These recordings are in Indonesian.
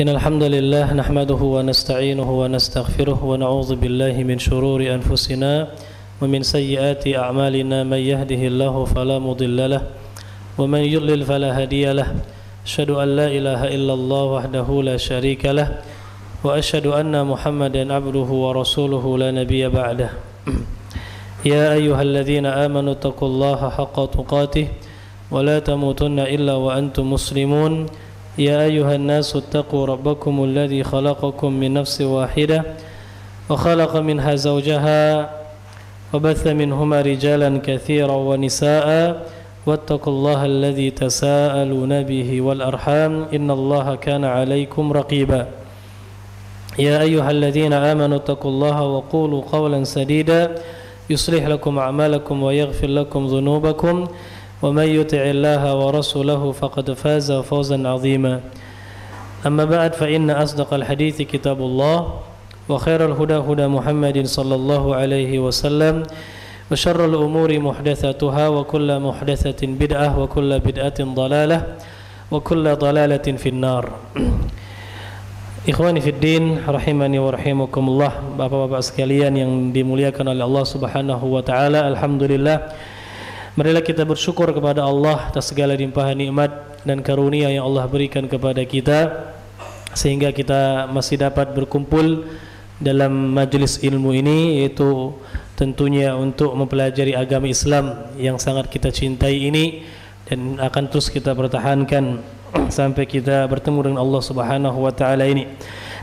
إن الحمد لله نحمده ونستعينه ونستغفره ونعوذ بالله من شرور أنفسنا ومن سيئات أعمالنا من يهده الله فلا مضل له ومن يضلل فلا هادي له أشهد أن لا إله إلا الله وحده لا شريك له وأشهد أن محمدا عبده ورسوله لا نبي بعده يا أيها الذين آمنوا اتقوا الله حق تقاته ولا تموتن إلا وأنتم مسلمون يا أيها الناس اتقوا ربكم الذي خلقكم من نفس واحدة وخلق منها زوجها وبث منهما رجالا كثيرا ونساء واتقوا الله الذي تساءلون به والأرحام إن الله كان عليكم رقيبا يا أيها الذين آمنوا اتقوا الله وقولوا قولا سديدا يصلح لكم أعمالكم ويغفر لكم ذنوبكم ومن يطع الله ورسوله فقد فاز فوزا عظيما أما بعد فإن أصدق الحديث كتاب الله وخير الهدى هدى محمد صلى الله عليه وسلم وشر الأمور محدثاتها وكل محدثة بدعة وكل بدعة ضلالة وكل ضلالة في النار. Ikhwani fiddin rahimani wa rahimakumullah, bapak-bapak sekalian yang dimuliakan oleh Allah Subhanahu wa taala. Alhamdulillah, marilah kita bersyukur kepada Allah atas segala limpahan nikmat dan karunia yang Allah berikan kepada kita sehingga kita masih dapat berkumpul dalam majelis ilmu ini, yaitu tentunya untuk mempelajari agama Islam yang sangat kita cintai ini dan akan terus kita pertahankan sampai kita bertemu dengan Allah Subhanahu wa taala ini.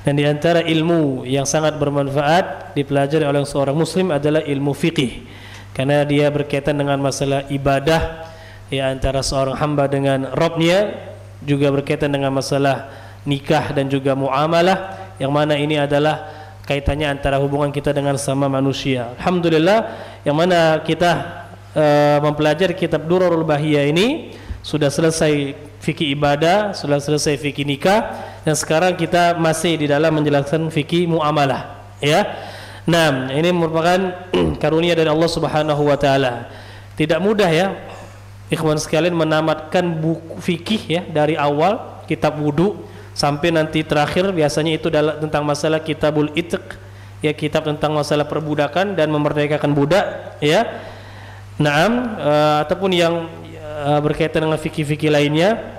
Dan di antara ilmu yang sangat bermanfaat dipelajari oleh seorang muslim adalah ilmu fiqih, karena dia berkaitan dengan masalah ibadah ya antara seorang hamba dengan Rabbnya, juga berkaitan dengan masalah nikah dan juga muamalah, yang mana ini adalah kaitannya antara hubungan kita dengan sama manusia. Alhamdulillah, yang mana kita mempelajari kitab Durarul Bahiyah ini sudah selesai fikih ibadah, sudah selesai fikih nikah, dan sekarang kita masih di dalam menjelaskan fikih muamalah ya. Nah, ini merupakan karunia dari Allah Subhanahu wa taala. Tidak mudah ya ikhwan sekalian menamatkan buku fikih ya, dari awal kitab wudu sampai nanti terakhir biasanya itu tentang masalah kitabul itq ya, kitab tentang masalah perbudakan dan memerdekakan budak ya. Naam, ataupun yang berkaitan dengan fikih-fikih lainnya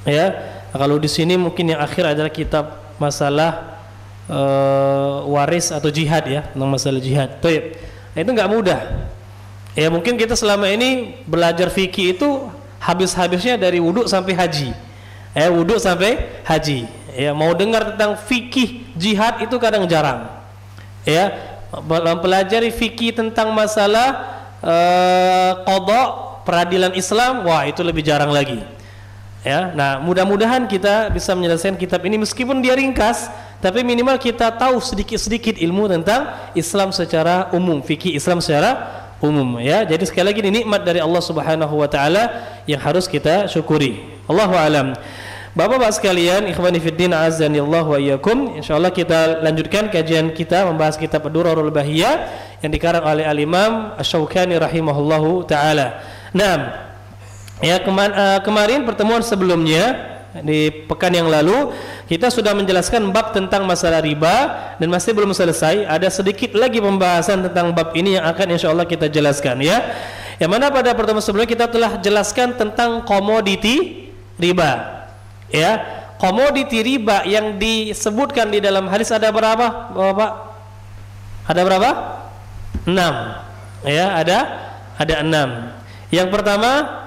ya. Kalau di sini mungkin yang akhir adalah kitab masalah waris atau jihad ya, tentang masalah jihad. Baik. Itu enggak mudah. Ya, mungkin kita selama ini belajar fikih itu habis-habisnya dari wudu sampai haji. Wudu sampai haji. Ya, mau dengar tentang fikih jihad itu kadang jarang. Ya, mempelajari fikih tentang masalah qada, peradilan Islam, wah itu lebih jarang lagi. Ya, nah mudah-mudahan kita bisa menyelesaikan kitab ini meskipun dia ringkas, tapi minimal kita tahu sedikit-sedikit ilmu tentang Islam secara umum, fikih Islam secara umum ya. Jadi sekali lagi ini nikmat dari Allah Subhanahu wa taala yang harus kita syukuri. Allahu a'lam. Bapak-bapak sekalian, ikhwani fiddin azanillah wa iyyakum. Insyaallah kita lanjutkan kajian kita membahas kitab Durarul Bahiyah yang dikarang oleh Al-Imam Asy-Syaukani rahimahullahu taala. Nah, ya kemarin pertemuan sebelumnya di pekan yang lalu kita sudah menjelaskan bab tentang masalah riba dan masih belum selesai. Ada sedikit lagi pembahasan tentang bab ini yang akan insyaallah kita jelaskan ya. Yang mana pada pertemuan sebelumnya kita telah jelaskan tentang komoditi riba. Ya, komoditi riba yang disebutkan di dalam hadis ada berapa, Bapak? Ada berapa? 6. Ya, ada 6. Yang pertama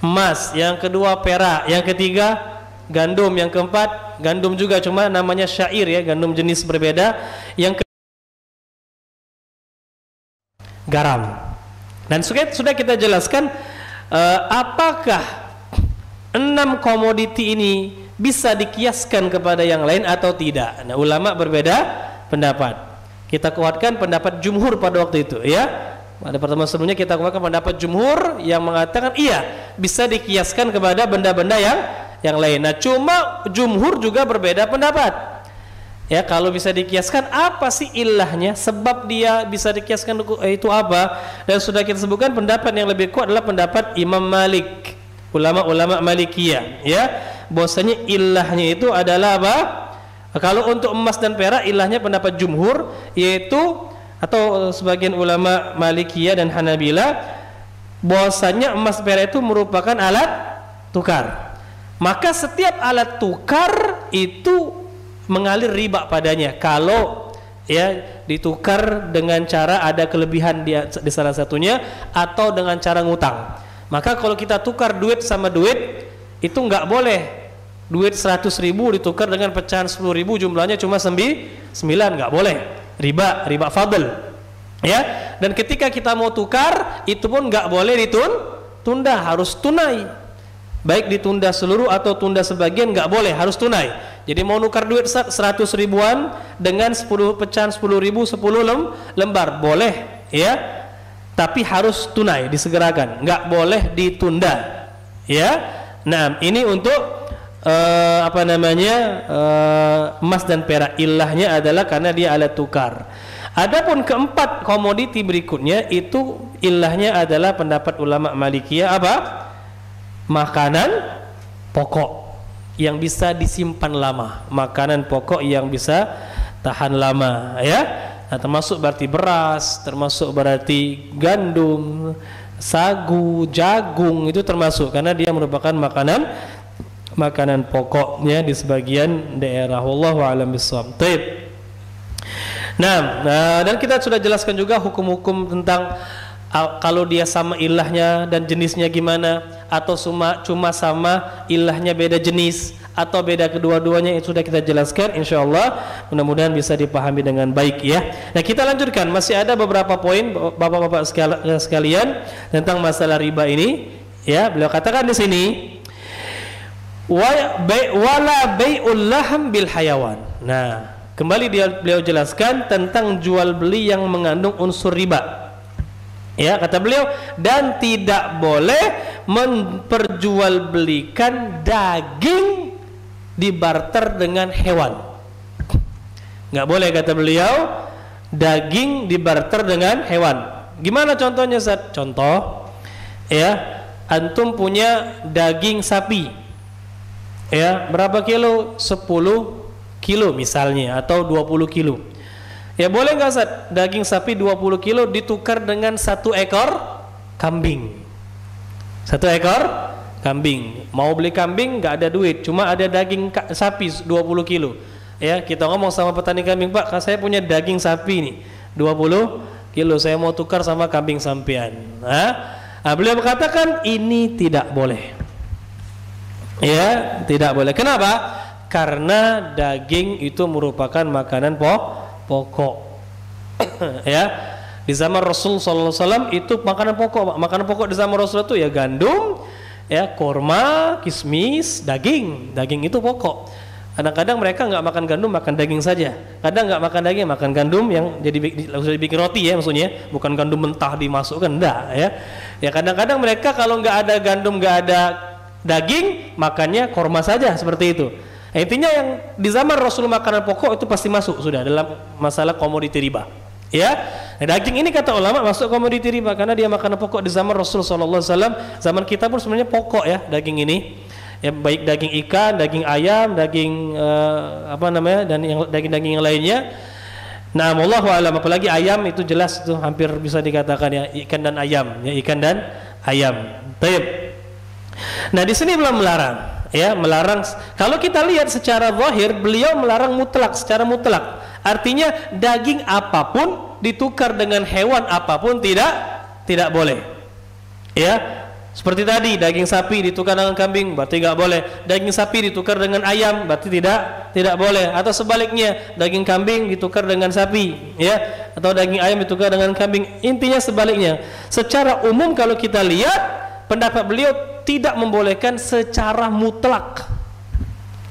emas, yang kedua perak, yang ketiga gandum, yang keempat gandum juga cuma namanya syair ya, gandum jenis berbeda, yang garam. Dan sudah kita jelaskan apakah 6 komoditi ini bisa dikiaskan kepada yang lain atau tidak. Nah, ulama berbeda pendapat. Kita kuatkan pendapat jumhur pada waktu itu ya. Pada pertemuan sebelumnya kita kuatkan pendapat jumhur yang mengatakan iya, bisa dikiaskan kepada benda-benda yang lain. Nah, cuma jumhur juga berbeda pendapat. Ya, kalau bisa dikiaskan apa sih ilahnya? Sebab dia bisa dikiaskan itu apa? Dan sudah kita sebutkan pendapat yang lebih kuat adalah pendapat Imam Malik, ulama-ulama Malikiyah ya. bahwasanya ilahnya itu adalah apa? Kalau untuk emas dan perak ilahnya pendapat jumhur yaitu atau sebagian ulama Malikiyah dan Hanabila bahwasanya emas perak itu merupakan alat tukar. Maka setiap alat tukar itu mengalir riba padanya kalau ya ditukar dengan cara ada kelebihan di salah satunya atau dengan cara ngutang. Maka kalau kita tukar duit sama duit itu nggak boleh duit 100.000 ditukar dengan pecahan 10.000 jumlahnya cuma 9, nggak boleh, riba fadl ya. Dan ketika kita mau tukar itu pun nggak boleh ditunda, harus tunai, baik ditunda seluruh atau tunda sebagian nggak boleh, harus tunai. Jadi mau nukar duit 100 ribuan dengan 10 pecahan 10.000 10 lembar boleh ya, tapi harus tunai, disegerakan, nggak boleh ditunda ya. Nah ini untuk emas dan perak ilahnya adalah karena dia alat tukar. Adapun keempat komoditi berikutnya itu ilahnya adalah pendapat ulama Malikiyah apa? Makanan pokok yang bisa disimpan lama, makanan pokok yang bisa tahan lama ya. Nah, termasuk berarti beras, termasuk berarti gandum, sagu, jagung, itu termasuk karena dia merupakan makanan pokoknya di sebagian daerah. Wallahu a'lam bishawab. Nah, dan kita sudah jelaskan juga hukum-hukum tentang kalau dia sama ilahnya dan jenisnya gimana, atau cuma sama ilahnya beda jenis atau beda kedua-duanya, itu sudah kita jelaskan. Insyaallah mudah-mudahan bisa dipahami dengan baik ya. Nah kita lanjutkan, masih ada beberapa poin bapak-bapak sekalian tentang masalah riba ini ya. Beliau katakan di sini wala bai'ul laham bil hayawan. Nah kembali beliau jelaskan tentang jual beli yang mengandung unsur riba. Ya, kata beliau, dan tidak boleh memperjualbelikan daging dibarter dengan hewan. Nggak boleh, kata beliau, daging dibarter dengan hewan. Gimana contohnya, Ustaz? Contoh, ya, antum punya daging sapi, ya, berapa kilo? 10 kilo misalnya, atau 20 kilo. Ya boleh nggak Ustaz, daging sapi 20 kilo ditukar dengan 1 ekor kambing. 1 ekor kambing. Mau beli kambing nggak ada duit, cuma ada daging sapi 20 kilo. Ya, kita ngomong sama petani kambing, Pak, saya punya daging sapi nih 20 kilo, saya mau tukar sama kambing sampean. Nah, beliau mengatakan ini tidak boleh. Ya, tidak boleh. Kenapa? Karena daging itu merupakan makanan pokok. Ya, di zaman Rasul sallallahu alaihi wasallam itu makanan pokok. Makanan pokok di zaman Rasul itu ya gandum, ya kurma, kismis, daging. Daging itu pokok. Kadang-kadang mereka nggak makan gandum, makan daging saja. Kadang nggak makan daging, makan gandum yang sudah dibikin roti ya, maksudnya bukan gandum mentah dimasukkan, enggak ya. Ya kadang-kadang mereka kalau nggak ada gandum, nggak ada daging, makannya kurma saja, seperti itu. Intinya yang di zaman Rasul makanan pokok itu pasti masuk sudah dalam masalah komoditi riba. Ya, nah, daging ini kata ulama masuk komoditi riba karena dia makanan pokok di zaman Rasul sallallahu alaihi wasallam. Zaman kita pun sebenarnya pokok ya daging ini. Ya baik daging ikan, daging ayam, daging dan daging-daging yang lainnya. Nah, wallahu a'lam, apalagi ayam itu jelas itu hampir bisa dikatakan ya ikan dan ayam, ya ikan dan ayam. Baik. Nah, di sini belum melarang. Ya, melarang. Kalau kita lihat secara zahir, beliau melarang mutlak, secara mutlak. Artinya daging apapun ditukar dengan hewan apapun tidak boleh. Ya, seperti tadi daging sapi ditukar dengan kambing berarti nggak boleh. Daging sapi ditukar dengan ayam berarti tidak boleh. Atau sebaliknya daging kambing ditukar dengan sapi, ya, atau daging ayam ditukar dengan kambing. Intinya sebaliknya. Secara umum kalau kita lihat pendapat beliau tidak membolehkan secara mutlak.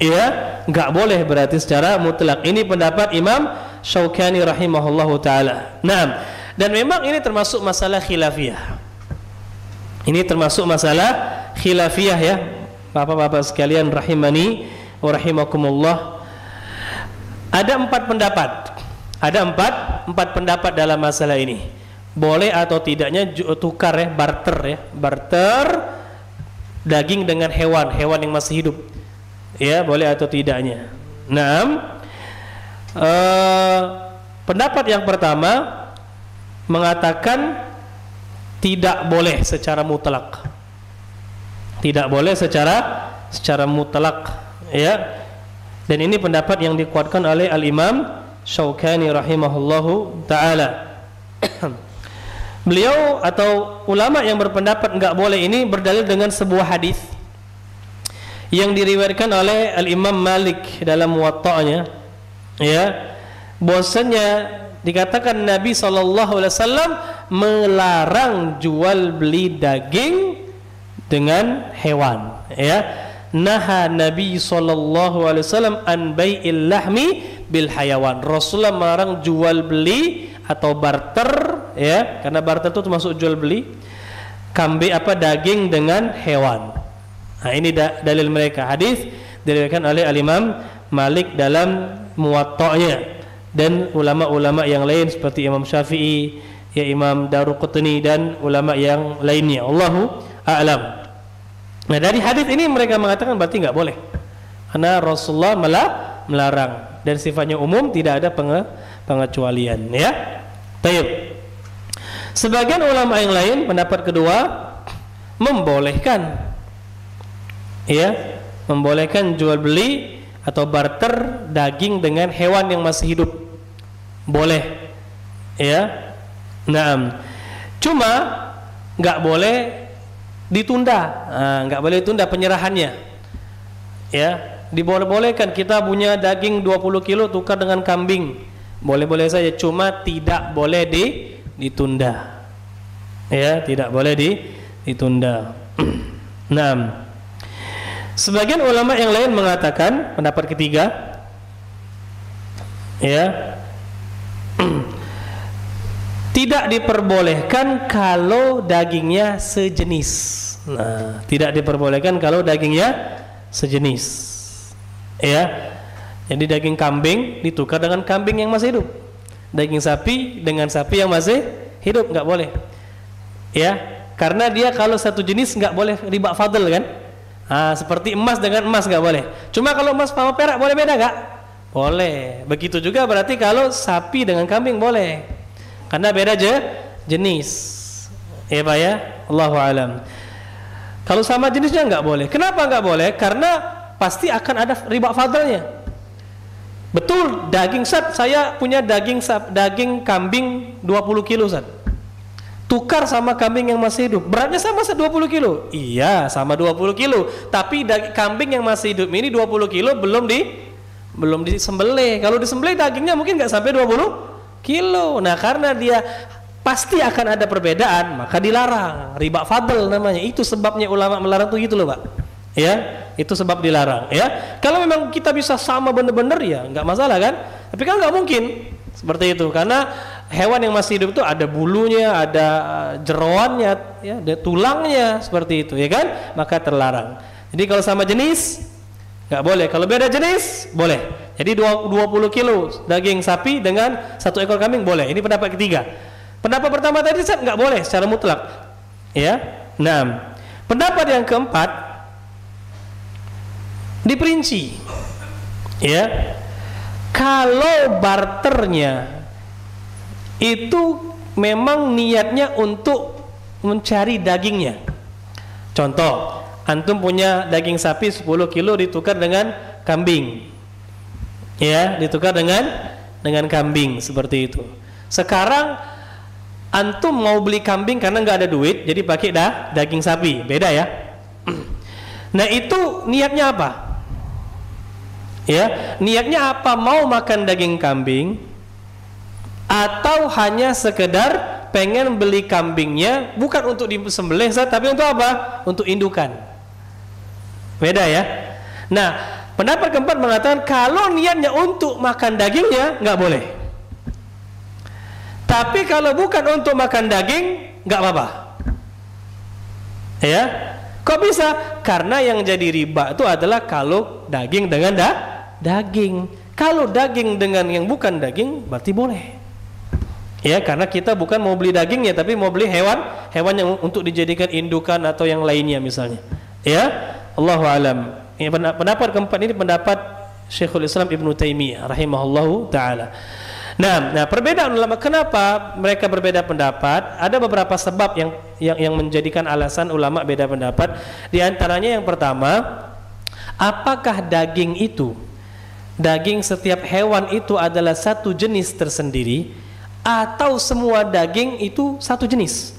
Ya, nggak boleh berarti secara mutlak. Ini pendapat Imam Syaukani rahimahullahu taala. Nah, dan memang ini termasuk masalah khilafiyah. Ini termasuk masalah khilafiyah ya, Bapak-bapak sekalian rahimani wa rahimakumullah. Ada 4 pendapat. Ada 4 pendapat dalam masalah ini. Boleh atau tidaknya tukar ya, barter ya, barter daging dengan hewan yang masih hidup. Ya, boleh atau tidaknya. Naam, pendapat yang pertama mengatakan tidak boleh secara mutlak. Tidak boleh secara mutlak, ya. Dan ini pendapat yang dikuatkan oleh Al-Imam Syaukani rahimahullahu taala. Beliau atau ulama yang berpendapat enggak boleh ini berdalil dengan sebuah hadis yang diriwayatkan oleh Al-Imam Malik dalam Muwatta'nya, ya. Bahwasanya dikatakan Nabi SAW melarang jual beli daging dengan hewan, ya. Naha Nabi SAW an bai'il lahmi bil hayawan. Rasulullah melarang jual beli atau barter, ya, karena barter itu termasuk jual beli daging dengan hewan. Nah, ini dalil mereka. Hadis diriwayatkan oleh Al-Imam Malik dalam Muwatta'nya dan ulama-ulama yang lain seperti Imam Syafi'i, ya, Imam Daruqutni dan ulama yang lainnya. Allahu a'lam. Nah, dari hadis ini mereka mengatakan berarti enggak boleh. Karena Rasulullah melarang dan sifatnya umum, tidak ada pengecualian, ya. Baik. Sebagian ulama yang lain pendapat kedua membolehkan, ya, membolehkan jual beli atau barter daging dengan hewan yang masih hidup. Boleh, ya. Naam. Cuma enggak boleh ditunda. Enggak boleh ditunda penyerahannya. Ya, dibolehkan kita punya daging 20 kilo tukar dengan kambing. Boleh-boleh saja, cuma tidak boleh ditunda. Ya, tidak boleh ditunda. Naam. Sebagian ulama yang lain mengatakan pendapat ketiga, ya, tidak diperbolehkan kalau dagingnya sejenis. Nah, tidak diperbolehkan kalau dagingnya sejenis, ya. Jadi daging kambing ditukar dengan kambing yang masih hidup, daging sapi dengan sapi yang masih hidup, nggak boleh, ya. Karena dia kalau satu jenis nggak boleh riba fadl, kan. Seperti emas dengan emas nggak boleh. Cuma kalau emas sama perak boleh beda nggak? Boleh. Begitu juga berarti kalau sapi dengan kambing boleh, karena beda jenis, ya Pak, ya. Allahu a'lam. Kalau sama jenisnya nggak boleh. Kenapa nggak boleh? Karena pasti akan ada riba fadlnya. Betul, daging saya punya daging kambing 20 kilo tukar sama kambing yang masih hidup, beratnya sama 20 kilo. Iya, sama 20 kilo. Tapi kambing yang masih hidup ini 20 kilo belum disembelih. Kalau disembelih dagingnya mungkin nggak sampai 20 kilo. Nah, karena dia pasti akan ada perbedaan, maka dilarang. Riba fadl namanya. Itu sebabnya ulama melarang tuh, gitu loh, Pak. Ya, itu sebab dilarang, ya. Kalau memang kita bisa sama bener-bener, ya nggak masalah, kan. Tapi kan nggak mungkin seperti itu, karena hewan yang masih hidup itu ada bulunya, ada jeroannya, ya, ada tulangnya, seperti itu, ya kan. Maka terlarang. Jadi kalau sama jenis nggak boleh, kalau beda jenis boleh. Jadi 20 kilo daging sapi dengan 1 ekor kambing boleh. Ini pendapat ketiga. Pendapat pertama tadi nggak boleh secara mutlak, ya. Nah, pendapat yang keempat diperinci, ya. Kalau barternya itu memang niatnya untuk mencari dagingnya. Contoh, antum punya daging sapi 10 kilo ditukar dengan kambing, ya, ditukar dengan kambing, seperti itu. Sekarang antum mau beli kambing karena nggak ada duit, jadi pakai daging sapi, beda, ya. Nah, itu niatnya apa? Ya, niatnya apa? Mau makan daging kambing atau hanya sekedar pengen beli kambingnya bukan untuk disembelih, tapi untuk apa? Untuk indukan. Beda, ya. Nah, pendapat keempat mengatakan kalau niatnya untuk makan dagingnya nggak boleh. Tapi kalau bukan untuk makan daging nggak apa-apa. Ya. Kok bisa? Karena yang jadi riba itu adalah kalau daging dengan daging. Kalau daging dengan yang bukan daging berarti boleh. Ya, karena kita bukan mau beli dagingnya, tapi mau beli hewan yang untuk dijadikan indukan atau yang lainnya misalnya. Ya, Allahu a'lam. Pendapat keempat ini pendapat Syekhul Islam Ibnu Taimiyah rahimahullahu taala. Nah, perbedaan ulama, kenapa mereka berbeda pendapat? Ada beberapa sebab yang menjadikan alasan ulama beda pendapat. Di antaranya yang pertama, apakah daging setiap hewan itu adalah satu jenis tersendiri atau semua daging itu satu jenis?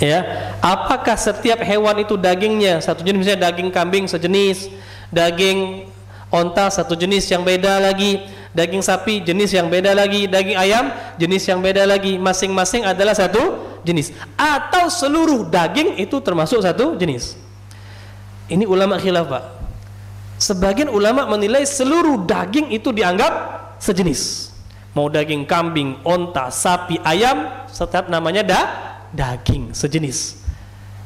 Ya, apakah setiap hewan itu dagingnya satu jenis, misalnya daging kambing sejenis, daging onta satu jenis yang beda lagi, daging sapi jenis yang beda lagi, daging ayam jenis yang beda lagi, masing-masing adalah satu jenis, atau seluruh daging itu termasuk satu jenis? Ini ulama khilaf, Pak. Sebagian ulama menilai seluruh daging itu dianggap sejenis. Mau daging kambing, onta, sapi, ayam, setiap namanya daging sejenis.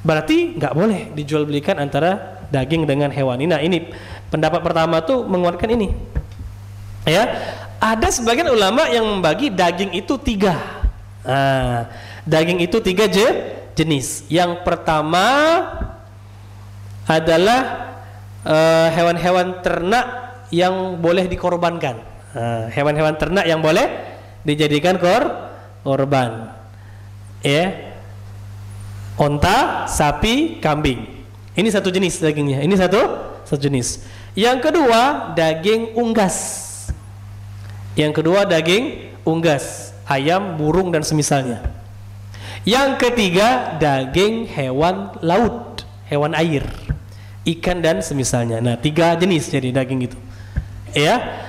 Berarti nggak boleh dijual belikan antara daging dengan hewan. Nah, ini pendapat pertama tuh menguatkan ini. Ya, ada sebagian ulama yang membagi daging itu tiga. Nah, daging itu tiga jenis. Yang pertama adalah hewan-hewan ternak yang boleh dikorbankan. Hewan-hewan ternak yang boleh dijadikan korban. Ya, onta, sapi, kambing. Ini satu jenis dagingnya. Ini satu jenis. Yang kedua daging unggas. Ayam, burung dan semisalnya. Yang ketiga daging hewan laut, hewan air, ikan dan semisalnya. Nah, tiga jenis jadi daging itu. Ya.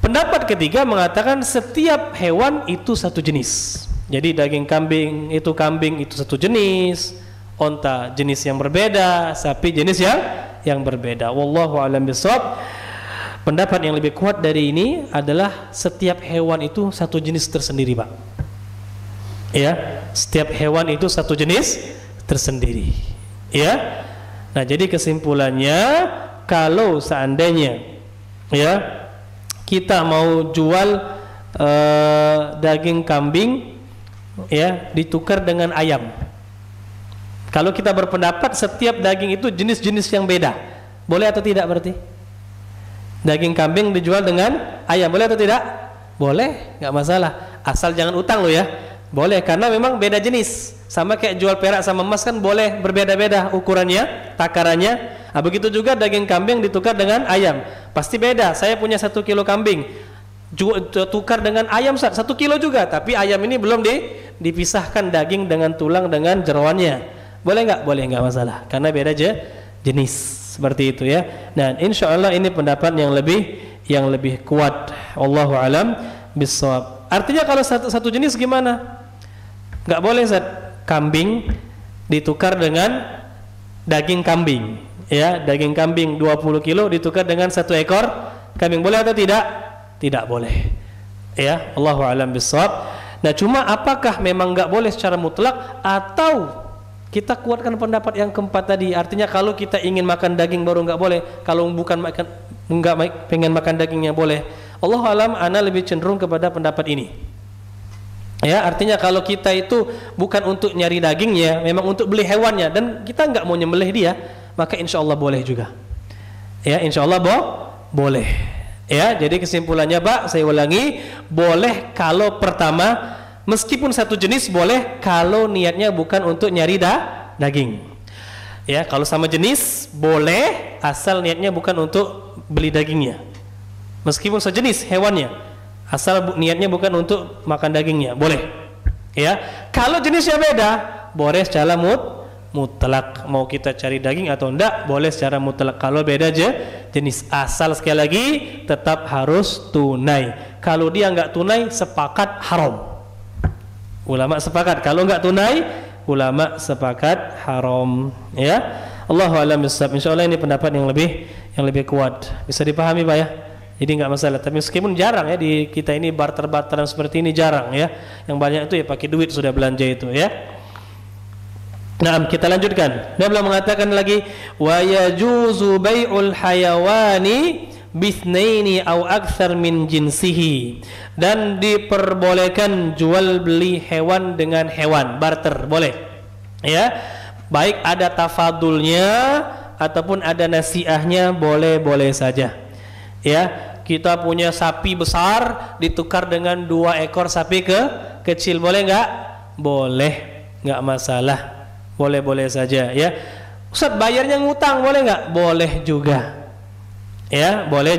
Pendapat ketiga mengatakan setiap hewan itu satu jenis. Jadi daging kambing itu satu jenis, onta jenis yang berbeda, sapi jenis yang berbeda. Wallahu a'lam bishawab. Pendapat yang lebih kuat dari ini adalah setiap hewan itu satu jenis tersendiri, Pak. Ya, setiap hewan itu satu jenis tersendiri. Ya. Nah, jadi kesimpulannya, kalau seandainya ya kita mau jual daging kambing ya ditukar dengan ayam, kalau kita berpendapat setiap daging itu jenis-jenis yang beda, boleh atau tidak? Berarti daging kambing dijual dengan ayam, boleh atau tidak? Boleh, nggak masalah, asal jangan utang lo ya. Boleh, karena memang beda jenis. Sama kayak jual perak sama emas kan boleh berbeda-beda ukurannya, takarannya. Nah, begitu juga daging kambing ditukar dengan ayam, pasti beda. Saya punya 1 kilo kambing, tukar dengan ayam 1 kilo juga, tapi ayam ini belum dipisahkan daging dengan tulang dengan jeroannya. Boleh nggak? Boleh, nggak masalah, karena beda aja jenis, seperti itu ya. Nah, insya Allah ini pendapat yang lebih kuat. Wallahu alam bissawab. Artinya kalau satu jenis gimana? Nggak boleh, kambing ditukar dengan daging kambing, ya, daging kambing 20 kilo ditukar dengan 1 ekor kambing, boleh atau tidak? Tidak boleh, ya. Allahu a'lam bishawab. Nah, cuma apakah memang nggak boleh secara mutlak, atau kita kuatkan pendapat yang keempat tadi? Artinya kalau kita ingin makan daging baru nggak boleh, kalau bukan pengen makan dagingnya boleh. Allahu a'lam, ana lebih cenderung kepada pendapat ini. Ya, artinya kalau kita itu bukan untuk nyari dagingnya, memang untuk beli hewannya, dan kita nggak mau nyembelih dia, maka insya Allah boleh juga. Ya, insya Allah boleh. Ya, jadi kesimpulannya, Pak, saya ulangi, boleh kalau pertama, meskipun satu jenis boleh kalau niatnya bukan untuk nyari daging. Ya, kalau sama jenis boleh asal niatnya bukan untuk beli dagingnya. Meskipun sejenis hewannya, asal niatnya bukan untuk makan dagingnya, boleh. Ya, kalau jenisnya beda, boleh secara mutlak. Mau kita cari daging atau enggak, boleh secara mutlak. Kalau beda aja jenis, asal sekali lagi tetap harus tunai. Kalau dia enggak tunai, sepakat haram. Ulama sepakat. Kalau enggak tunai, ulama sepakat haram. Ya, Allahu a'lam bishawab. Insyaallah ini pendapat yang lebih kuat. Bisa dipahami, Pak ya? Jadi nggak masalah. Tapi meskipun jarang ya di kita ini barter-barteran seperti ini jarang ya. Yang banyak itu ya pakai duit sudah belanja itu ya. Nah, kita lanjutkan. Dia belum mengatakan lagi wa yajuzu bai'ul hayawani bisnaini aw aktsar min jinsihi, dan diperbolehkan jual beli hewan dengan hewan, barter boleh. Ya. Baik ada tafadulnya ataupun ada nasiahnya, boleh-boleh saja. Ya, kita punya sapi besar ditukar dengan 2 ekor sapi kecil, boleh nggak? Boleh, nggak masalah, boleh-boleh saja. Ya, Ustaz bayarnya ngutang, boleh nggak? Boleh juga. Ya, boleh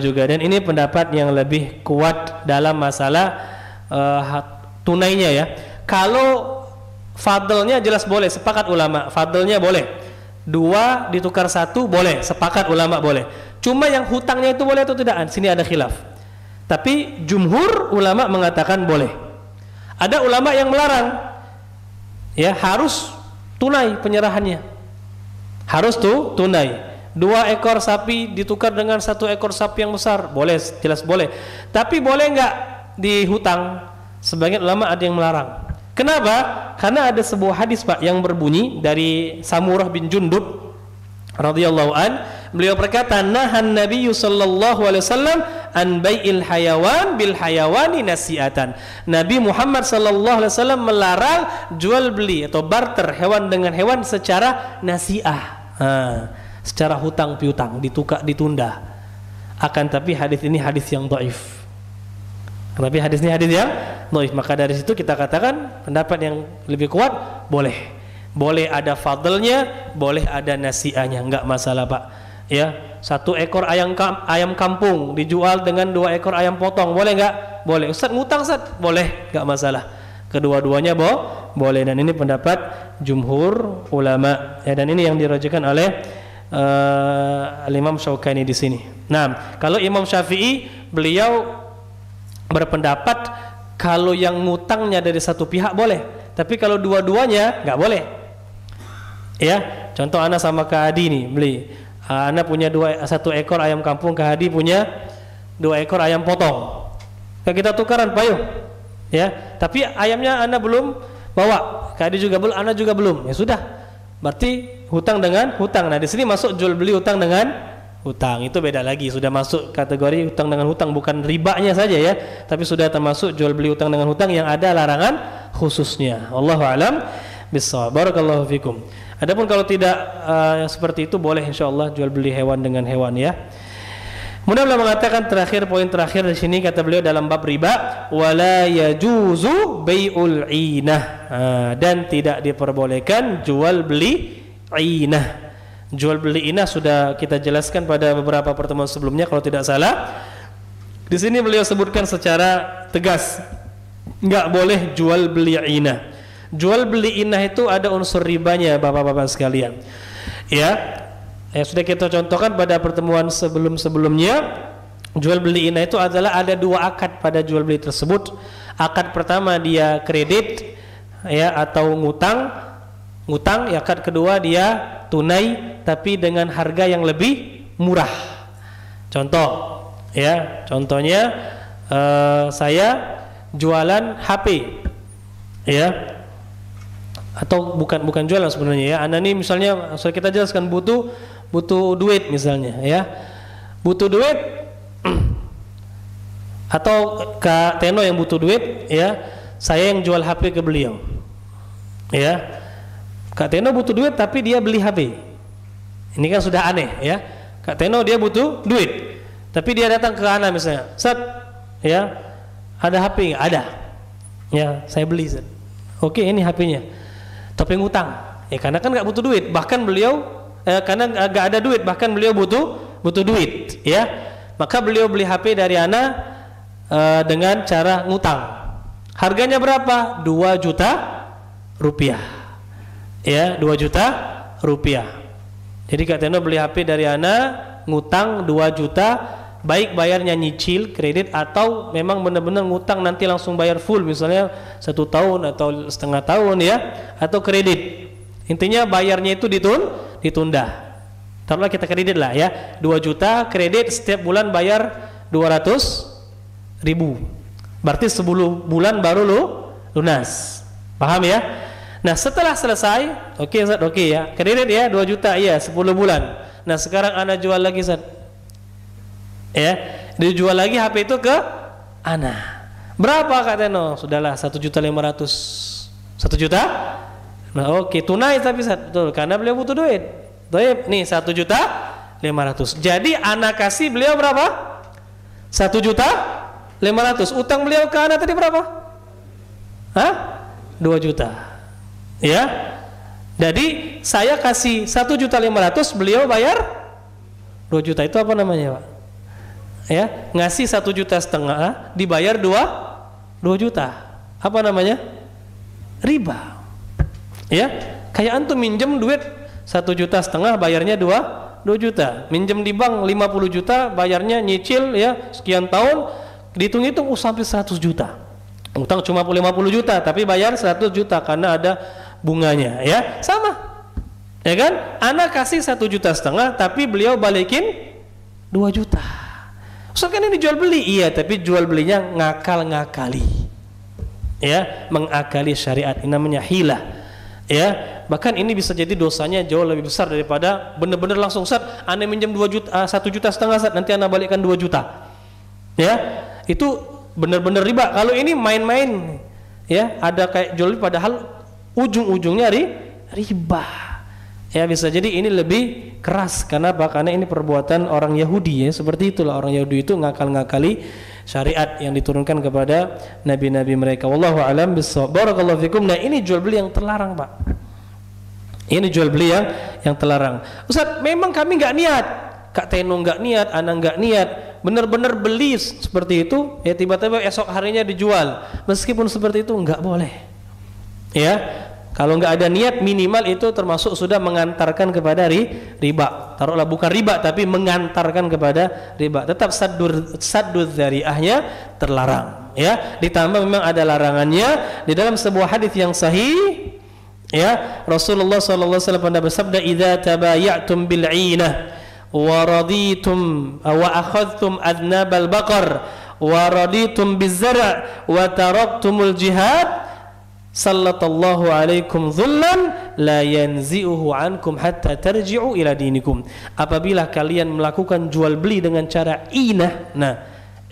juga. Dan ini pendapat yang lebih kuat dalam masalah tunainya ya. Kalau fadlnya jelas boleh, sepakat ulama, fadlnya boleh. 2 ditukar 1 boleh, sepakat ulama boleh. Cuma yang hutangnya itu boleh atau tidak? Sini ada khilaf. Tapi jumhur ulama mengatakan boleh. Ada ulama yang melarang. Ya, harus tunai penyerahannya. Harus tunai. 2 ekor sapi ditukar dengan 1 ekor sapi yang besar, boleh, jelas boleh. Tapi boleh nggak dihutang? Sebagian ulama ada yang melarang. Kenapa? Karena ada sebuah hadis Pak yang berbunyi dari Samurah bin Jundub radhiyallahu an, beliau berkata, nahan Nabi sallallahu alaihi wasallam an bai'il hayawan bil hayawani nasi'atan. Nabi Muhammad sallallahu alaihi wasallam melarang jual beli atau barter hewan dengan hewan secara nasi'ah. Secara hutang piutang, ditunda. Akan tapi hadis ini hadis yang dhaif. Tapi hadis ini hadis yang dhaif. Maka dari situ kita katakan pendapat yang lebih kuat boleh. Boleh ada fadlnya, boleh ada nasi'ahnya, enggak masalah Pak. Ya, 1 ekor ayam kampung dijual dengan 2 ekor ayam potong, boleh enggak? Boleh. Ustaz ngutang Ustaz, boleh, enggak masalah. Kedua-duanya boleh, dan ini pendapat jumhur ulama. Ya, dan ini yang dirajikan oleh Imam Syaukani di sini. Nah, kalau Imam Syafi'i beliau berpendapat kalau yang ngutangnya dari satu pihak boleh, tapi kalau dua-duanya nggak boleh. Ya, contoh Ana sama Kak Adi nih beli. Ana punya 1 ekor ayam kampung, Kak Adi punya 2 ekor ayam potong. Kita tukaran Pak yuk. Ya, tapi ayamnya Ana belum bawa, Kak Adi juga belum, Ana juga belum. Ya sudah. Berarti hutang dengan hutang. Nah, di sini masuk jual beli hutang dengan hutang. Itu beda lagi, sudah masuk kategori hutang dengan hutang, bukan ribanya saja ya, tapi sudah termasuk jual beli hutang dengan hutang yang ada larangan khususnya. Wallahu alam bissawab. Barakallahu fikum. Adapun kalau tidak seperti itu boleh insyaallah jual beli hewan dengan hewan ya. Mudah-mudahan mengatakan poin terakhir di sini kata beliau dalam bab riba, wala yajuzu bai'ul inah, dan tidak diperbolehkan jual beli inah. Jual beli inah sudah kita jelaskan pada beberapa pertemuan sebelumnya kalau tidak salah. Di sini beliau sebutkan secara tegas, enggak boleh jual beli inah. Jual beli inah itu ada unsur ribanya Bapak-bapak sekalian. Ya, sudah kita contohkan pada pertemuan sebelum-sebelumnya. Jual beli inah itu adalah ada 2 akad pada jual beli tersebut. Akad pertama dia kredit ya atau ngutang, ya, akad kedua dia tunai tapi dengan harga yang lebih murah. Contoh ya, contohnya saya jualan HP ya, atau bukan jualan sebenarnya ya. Anda nih misalnya kita jelaskan butuh duit misalnya ya. Butuh duit atau Kak Teno yang butuh duit ya, saya yang jual HP ke beliau. Ya. Kak Teno butuh duit tapi dia beli HP. Ini kan sudah aneh ya. Kak Teno dia butuh duit tapi dia datang ke Ana misalnya, "Ustaz, ya, ada HP enggak?" "Ada." "Ya, saya beli, Ustaz." "Oke, ini HP-nya." Tapi ngutang, ya karena kan nggak butuh duit, bahkan beliau karena nggak ada duit, bahkan beliau butuh duit, ya maka beliau beli HP dari Ana dengan cara ngutang. Harganya berapa? 2 juta rupiah, ya 2 juta rupiah. Jadi Kak Teno beli HP dari Ana, ngutang 2 juta, baik bayarnya nyicil kredit atau memang benar-benar ngutang nanti langsung bayar full, misalnya 1 tahun atau setengah tahun ya, atau kredit. Intinya bayarnya itu ditunda. Taruhlah kita kredit lah ya, 2 juta kredit, setiap bulan bayar 200.000. Berarti 10 bulan baru lunas. Paham ya? Nah, setelah selesai, oke Ustaz, oke ya. Kredit ya 2 juta ya 10 bulan. Nah, sekarang Ana jual lagi Ustaz. Ya, dijual lagi HP itu ke Ana. Berapa Kak Teno? Sudahlah 1.500.000. 1 juta? Nah, oke, tunai tapi betul karena beliau butuh duit. Baik, nih 1.500.000. Jadi anak kasih beliau berapa? 1.500.000. Utang beliau ke anak tadi berapa? 2 juta. Ya. Jadi saya kasih 1.500.000, beliau bayar 2 juta. Itu apa namanya, Pak? Ya, ngasih 1,5 juta, dibayar 2 juta. Apa namanya? Riba. Ya, kayak antum minjem duit 1,5 juta, bayarnya 2 juta. Minjem di bank 50 juta, bayarnya nyicil ya sekian tahun, dihitung-hitung sampai 100 juta. Utang cuma 50 juta tapi bayar 100 juta karena ada bunganya, ya. Sama. Ya kan? Anak kasih 1,5 juta tapi beliau balikin 2 juta. Ustaz, kan ini jual beli. Iya, tapi jual belinya ngakal-ngakali. Ya, mengakali syariat. Ini namanya hilah. Ya, bahkan ini bisa jadi dosanya jauh lebih besar daripada benar-benar langsung, Ustaz, Anda minjem 2 juta, 1,5 juta, Ustaz, nanti Anda balikkan 2 juta. Ya, itu benar-benar riba. Kalau ini main-main, ya, ada kayak jual beli padahal ujung-ujungnya riba. Ya, bisa jadi ini lebih keras. Kenapa? Karena ini perbuatan orang Yahudi, ya. Seperti itulah orang Yahudi itu ngakal-ngakali syariat yang diturunkan kepada nabi-nabi mereka. Wallahu a'lam bissawab. Barakallahu fikum. Nah, ini jual beli yang terlarang, Pak. Ini jual beli yang terlarang. Ustaz, memang kami enggak niat. Kak Teno enggak niat, Ana enggak niat. Benar-benar beli seperti itu, ya tiba-tiba esok harinya dijual. Meskipun seperti itu enggak boleh. Ya. Kalau nggak ada niat, minimal itu termasuk sudah mengantarkan kepada riba. Taruhlah bukan riba tapi mengantarkan kepada riba. Tetap saddud dzari'ahnya terlarang. Ya, ditambah memang ada larangannya di dalam sebuah hadis yang sahih. Ya, Rasulullah sallallahu alaihi wasallam pernah bersabda, "Idza tabaya'tum bil 'inah wa raditum wa akhadhtum adnabal baqar wa raditum biz zar' wa taraktumul jihad, sallallahu alaikum dhullan la yanzi'uhu ankum hatta tarji'u ila dinikum." Apabila kalian melakukan jual beli dengan cara inah, nah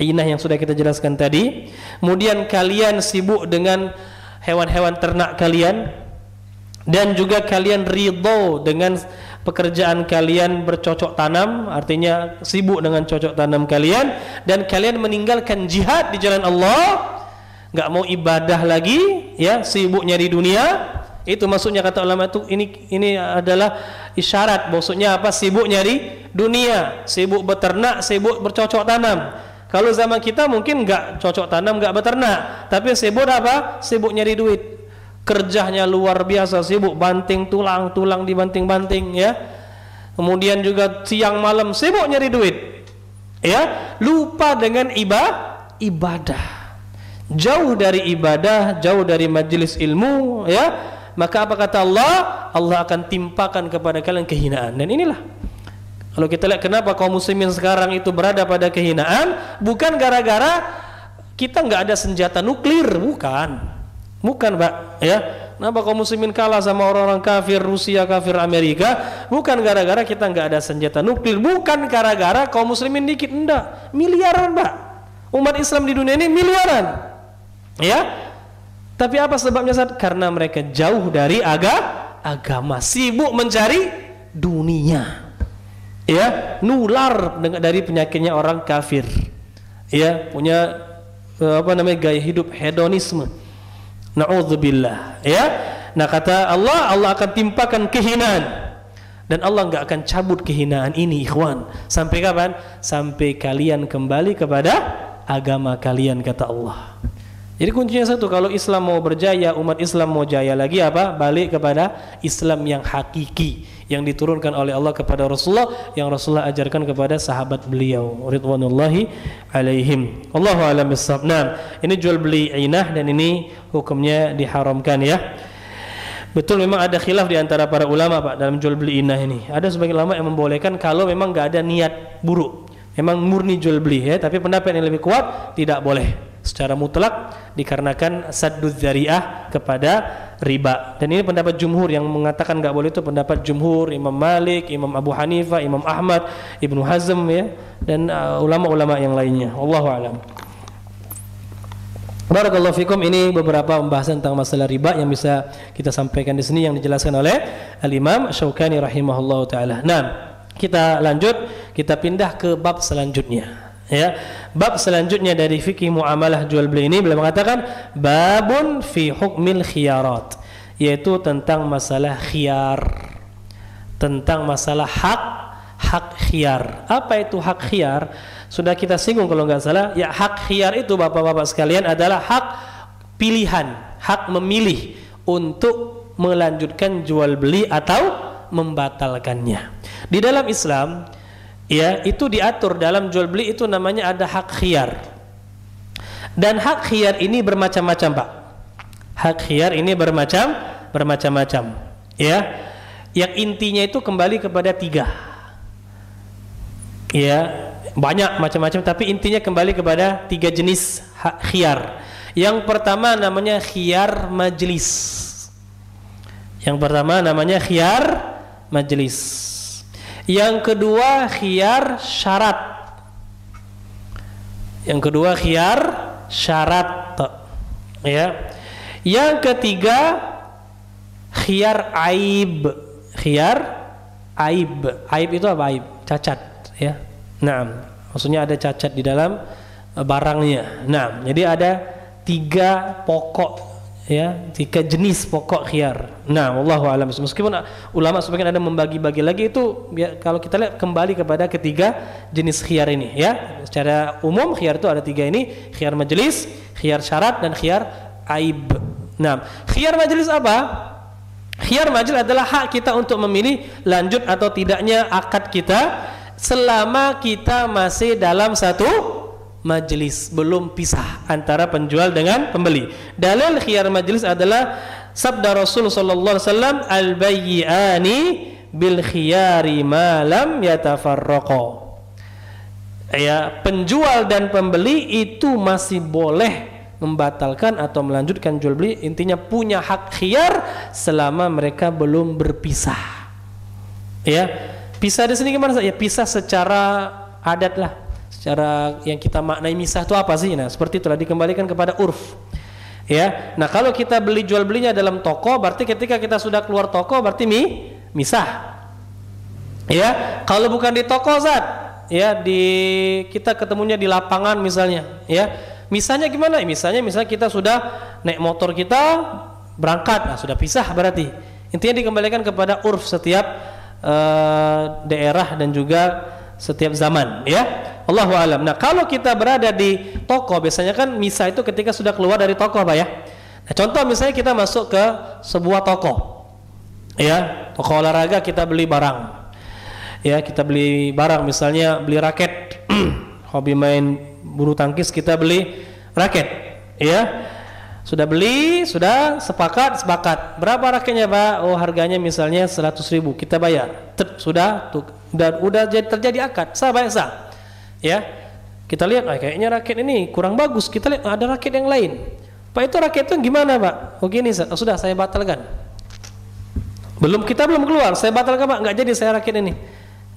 inah yang sudah kita jelaskan tadi, kemudian kalian sibuk dengan hewan-hewan ternak kalian, dan juga kalian ridho dengan pekerjaan kalian bercocok tanam, artinya sibuk dengan cocok tanam kalian, dan kalian meninggalkan jihad di jalan Allah, nggak mau ibadah lagi, ya, sibuk nyari dunia. Itu maksudnya, kata ulama itu, ini adalah isyarat maksudnya apa? Sibuk nyari dunia, sibuk beternak, sibuk bercocok tanam. Kalau zaman kita mungkin nggak cocok tanam, nggak beternak, tapi sibuk apa? Sibuk nyari duit. Kerjanya luar biasa, sibuk banting tulang dibanting-banting, ya. Kemudian juga siang malam sibuk nyari duit, ya. Lupa dengan ibadah. Jauh dari ibadah, jauh dari majelis ilmu, ya. Maka apa kata Allah? Allah akan timpakan kepada kalian kehinaan. Dan inilah, kalau kita lihat kenapa kaum muslimin sekarang itu berada pada kehinaan, bukan gara-gara kita nggak ada senjata nuklir, bukan, Pak, ya. Kenapa kaum muslimin kalah sama orang-orang kafir Rusia, kafir Amerika? Bukan gara-gara kita nggak ada senjata nuklir, bukan gara-gara kaum muslimin dikit, enggak, miliaran, Pak. Umat Islam di dunia ini miliaran. Ya, tapi apa sebabnya, Ustaz? Karena mereka jauh dari agama, sibuk mencari dunia. Ya, nular dari penyakitnya orang kafir. Ya, punya gaya hidup hedonisme. Na'udzubillah. Ya, nah kata Allah, Allah akan timpakan kehinaan. Dan Allah nggak akan cabut kehinaan ini, ikhwan. Sampai kapan? Sampai kalian kembali kepada agama kalian, kata Allah. Jadi kuncinya satu, kalau Islam mau berjaya, umat Islam mau jaya lagi apa? Balik kepada Islam yang hakiki, yang diturunkan oleh Allah kepada Rasulullah, yang Rasulullah ajarkan kepada sahabat beliau ridwanullahi alaihim. Allahu a'lam bissawab. Nah, ini jual beli inah dan ini hukumnya diharamkan, ya. Betul, memang ada khilaf di antara para ulama, Pak, dalam jual beli inah ini. Ada sebagian ulama yang membolehkan kalau memang nggak ada niat buruk, memang murni jual beli, ya. Tapi pendapat yang lebih kuat tidak boleh secara mutlak, dikarenakan saddud dzari'ah kepada riba. Dan ini pendapat jumhur, yang mengatakan nggak boleh itu pendapat jumhur, Imam Malik, Imam Abu Hanifah, Imam Ahmad, Ibnu Hazm, ya, dan ulama-ulama yang lainnya. Wallahu a'lam. Barakallahu fikum, ini beberapa pembahasan tentang masalah riba yang bisa kita sampaikan di sini yang dijelaskan oleh Al-Imam Syaukani rahimahullahu taala. Nah, kita lanjut, kita pindah ke bab selanjutnya. Ya, bab selanjutnya dari fikih muamalah jual beli ini beliau mengatakan babun fi hukmil khiyarat, yaitu tentang masalah khiyar, tentang masalah hak khiyar. Apa itu hak khiyar? Sudah kita singgung kalau nggak salah. Ya, hak khiyar itu bapak-bapak sekalian adalah hak pilihan, hak memilih untuk melanjutkan jual beli atau membatalkannya. Di dalam Islam, ya, itu diatur dalam jual beli itu namanya ada hak khiyar. Dan hak khiyar ini bermacam-macam, Pak. Hak khiyar ini bermacam-macam. Ya, yang intinya itu kembali kepada 3. Ya, banyak macam-macam, tapi intinya kembali kepada 3 jenis hak khiyar. Yang pertama namanya khiyar majlis. Yang pertama namanya khiyar majlis. Yang kedua khiyar syarat. Yang kedua khiyar syarat. Ya. Yang ketiga khiyar aib. Khiyar aib. Aib itu apa? Aib, cacat, ya. Nah, maksudnya ada cacat di dalam barangnya. Nah, jadi ada 3 pokok, ya, 3 jenis pokok khiyar. Nah, wallahu a'lam. Meskipun ulama sebagian ada membagi-bagi lagi itu, ya, kalau kita lihat kembali kepada ketiga jenis khiyar ini, ya. Secara umum khiyar itu ada 3 ini, khiyar majelis, khiyar syarat, dan khiyar aib. Nah, khiyar majelis apa? Khiyar majelis adalah hak kita untuk memilih lanjut atau tidaknya akad kita selama kita masih dalam satu majelis, belum pisah antara penjual dengan pembeli. Dalil khiyar majelis adalah sabda Rasul sallallahu alaihi wasallam, al-bayyi'ani bil khiyari ma lam yatafarraqa. Ya, penjual dan pembeli itu masih boleh membatalkan atau melanjutkan jual beli, intinya punya hak khiyar selama mereka belum berpisah. Ya. Pisah di sini gimana? Ya, pisah secara adat lah, secara yang kita maknai misah itu apa sih? Nah, seperti itulah, dikembalikan kepada urf. Ya, nah kalau kita beli jual belinya dalam toko, berarti ketika kita sudah keluar toko berarti misah. Ya, kalau bukan di toko Zat, ya, kita ketemunya di lapangan misalnya. Ya, misahnya gimana? Misalnya kita sudah naik motor kita berangkat, nah sudah pisah berarti. Intinya dikembalikan kepada urf setiap daerah dan juga setiap zaman, ya. Allahu a'lam. Nah, kalau kita berada di toko, biasanya kan misah itu ketika sudah keluar dari toko, Pak, ya. Nah, contoh misalnya kita masuk ke sebuah toko, ya, toko olahraga, kita beli barang, ya, kita beli barang, misalnya beli raket, hobi main bulu tangkis, kita beli raket, ya. Sudah beli, sudah sepakat. Berapa raketnya, Pak? Oh, harganya misalnya 100.000, kita bayar. Sudah terjadi akad, sah bayar sah. Ya, kita lihat, kayaknya raket ini kurang bagus. Kita lihat ada raket yang lain. Pak, itu raket itu gimana, Pak? Oh, gini, sudah saya batalkan. Kita belum keluar, saya batalkan, Pak. Nggak jadi saya raket ini.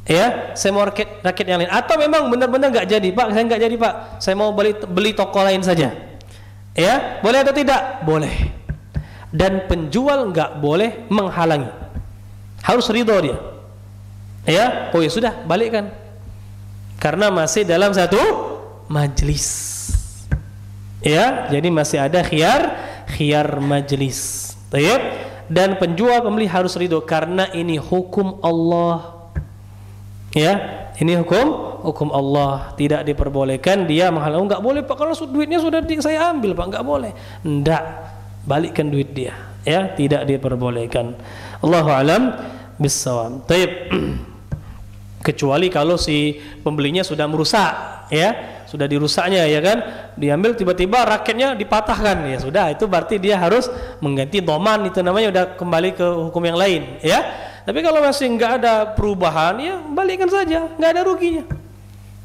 Ya, saya mau raket yang lain. Atau memang benar-benar nggak jadi, Pak? Saya nggak jadi, Pak. Saya mau beli toko lain saja. Ya, boleh atau tidak? Boleh. Dan penjual nggak boleh menghalangi, harus ridho dia. Ya, oh ya sudah, balikkan, karena masih dalam satu majelis. Ya, jadi masih ada khiyar majelis. Baik. Dan penjual pembeli harus ridho karena ini hukum Allah. Ya, ini hukum Allah, tidak diperbolehkan dia menghalang. Enggak boleh, Pak, kalau duitnya sudah saya ambil, Pak, enggak boleh. Enggak, balikkan duit dia, ya, tidak diperbolehkan. Allahu a'lam bissawab. Baik. Kecuali kalau si pembelinya sudah merusak, ya, sudah dirusaknya, ya kan, diambil tiba-tiba raketnya dipatahkan, ya sudah, itu berarti dia harus mengganti doman, itu namanya udah kembali ke hukum yang lain, ya. Tapi kalau masih nggak ada perubahan, ya balikkan saja, nggak ada ruginya.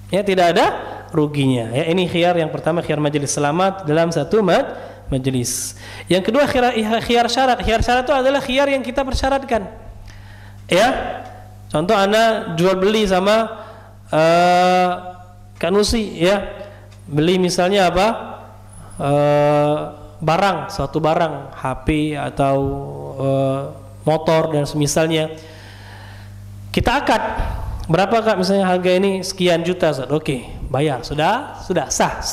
Ya, tidak ada ruginya. Ya, ini khiyar yang pertama, khiyar majelis, selamat dalam satu majelis. Yang kedua khiyar syarat. Khiyar syarat itu adalah khiyar yang kita persyaratkan. Ya, contoh Anda jual beli sama Kanusi, ya, beli misalnya apa? barang, suatu barang, HP atau motor dan semisalnya, kita akad. Berapa Kak misalnya harga ini? Sekian juta. Oke, bayar. Sudah sah.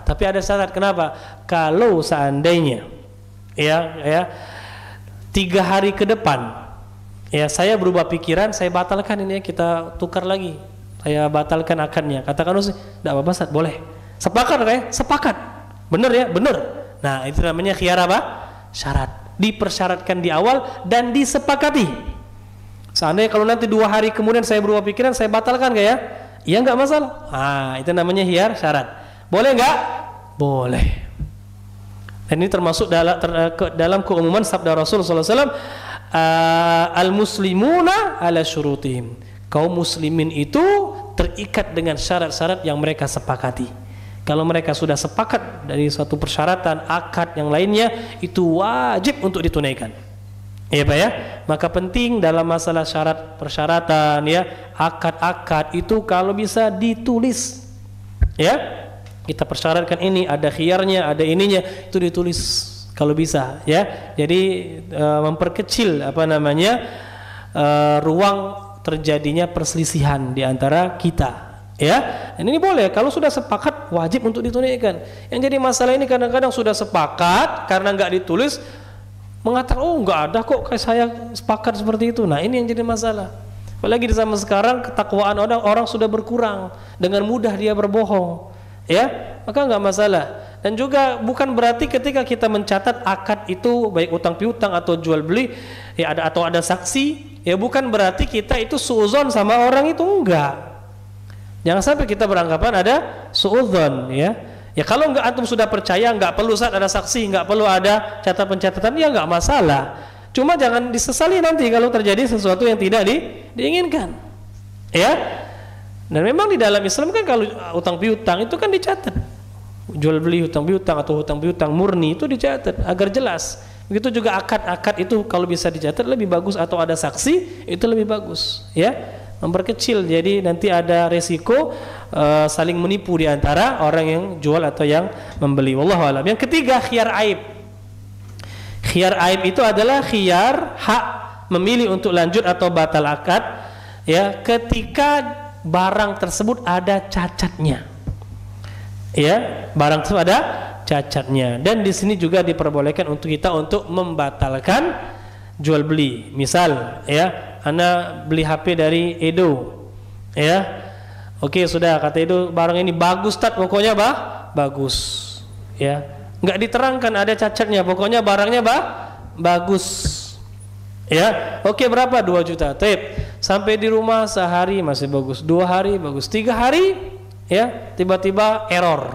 Tapi ada syarat. Kenapa? Kalau seandainya 3 hari ke depan saya berubah pikiran, saya batalkan ini, kita tukar lagi, saya batalkan akadnya. Katakan tidak apa-apa Ustaz, boleh. Sepakat Kak? Sepakat. Benar ya? Benar. Nah, itu namanya khiyar apa? Syarat. Dipersyaratkan di awal dan disepakati. Seandainya kalau nanti 2 hari kemudian saya berubah pikiran, saya batalkan Kak ya? Ya nggak masalah. Itu namanya khiyar syarat. Boleh nggak? Boleh. Dan ini termasuk dalam keumuman sabda Rasul SAW, al-muslimuna ala syurutihim. Kaum muslimin itu terikat dengan syarat-syarat yang mereka sepakati. Kalau mereka sudah sepakat dari suatu persyaratan, akad yang lainnya, itu wajib untuk ditunaikan. Ya Pak ya. Maka penting dalam masalah syarat persyaratan akad-akad itu kalau bisa ditulis. Ya. Kita persyaratkan ini, ada khiyarnya, ada ininya, itu ditulis kalau bisa ya. Jadi memperkecil ruang terjadinya perselisihan di antara kita ya. Dan ini boleh, kalau sudah sepakat wajib untuk ditunaikan. Yang jadi masalah ini kadang-kadang sudah sepakat karena nggak ditulis, mengatakan nggak ada kok kayak saya sepakat seperti itu. Nah, ini yang jadi masalah. Apalagi di zaman sekarang ketakwaan orang sudah berkurang, dengan mudah dia berbohong. Ya, maka nggak masalah. Dan juga bukan berarti ketika kita mencatat akad itu baik utang piutang atau jual beli atau ada saksi, bukan berarti kita itu suudzon sama orang itu, enggak. Jangan sampai kita beranggapan ada suudzon ya. Kalau nggak antum sudah percaya, nggak perlu saat ada saksi, nggak perlu ada catatan-pencatatan, ya nggak masalah. Cuma jangan disesali nanti kalau terjadi sesuatu yang tidak diinginkan. Ya. Dan memang di dalam Islam kan kalau utang piutang itu kan dicatat. Jual beli hutang piutang atau hutang piutang murni itu dicatat agar jelas. Begitu juga akad-akad itu kalau bisa dicatat lebih bagus, atau ada saksi itu lebih bagus ya. Memperkecil, jadi nanti ada resiko saling menipu di antara orang yang jual atau yang membeli. Wallahu a'lam. Yang ketiga, khiyar aib. Khiyar aib itu adalah khiyar hak memilih untuk lanjut atau batal akad ketika barang tersebut ada cacatnya. Barang tersebut ada cacatnya. Dan di sini juga diperbolehkan untuk kita untuk membatalkan jual beli. Misal Anda beli HP dari Edo. Oke, sudah kata Edo barang ini bagus Tat, pokoknya bagus. Enggak diterangkan ada cacatnya, pokoknya barangnya bagus. Oke, berapa? 2 juta. Sampai di rumah sehari masih bagus, 2 hari bagus, 3 hari tiba-tiba error,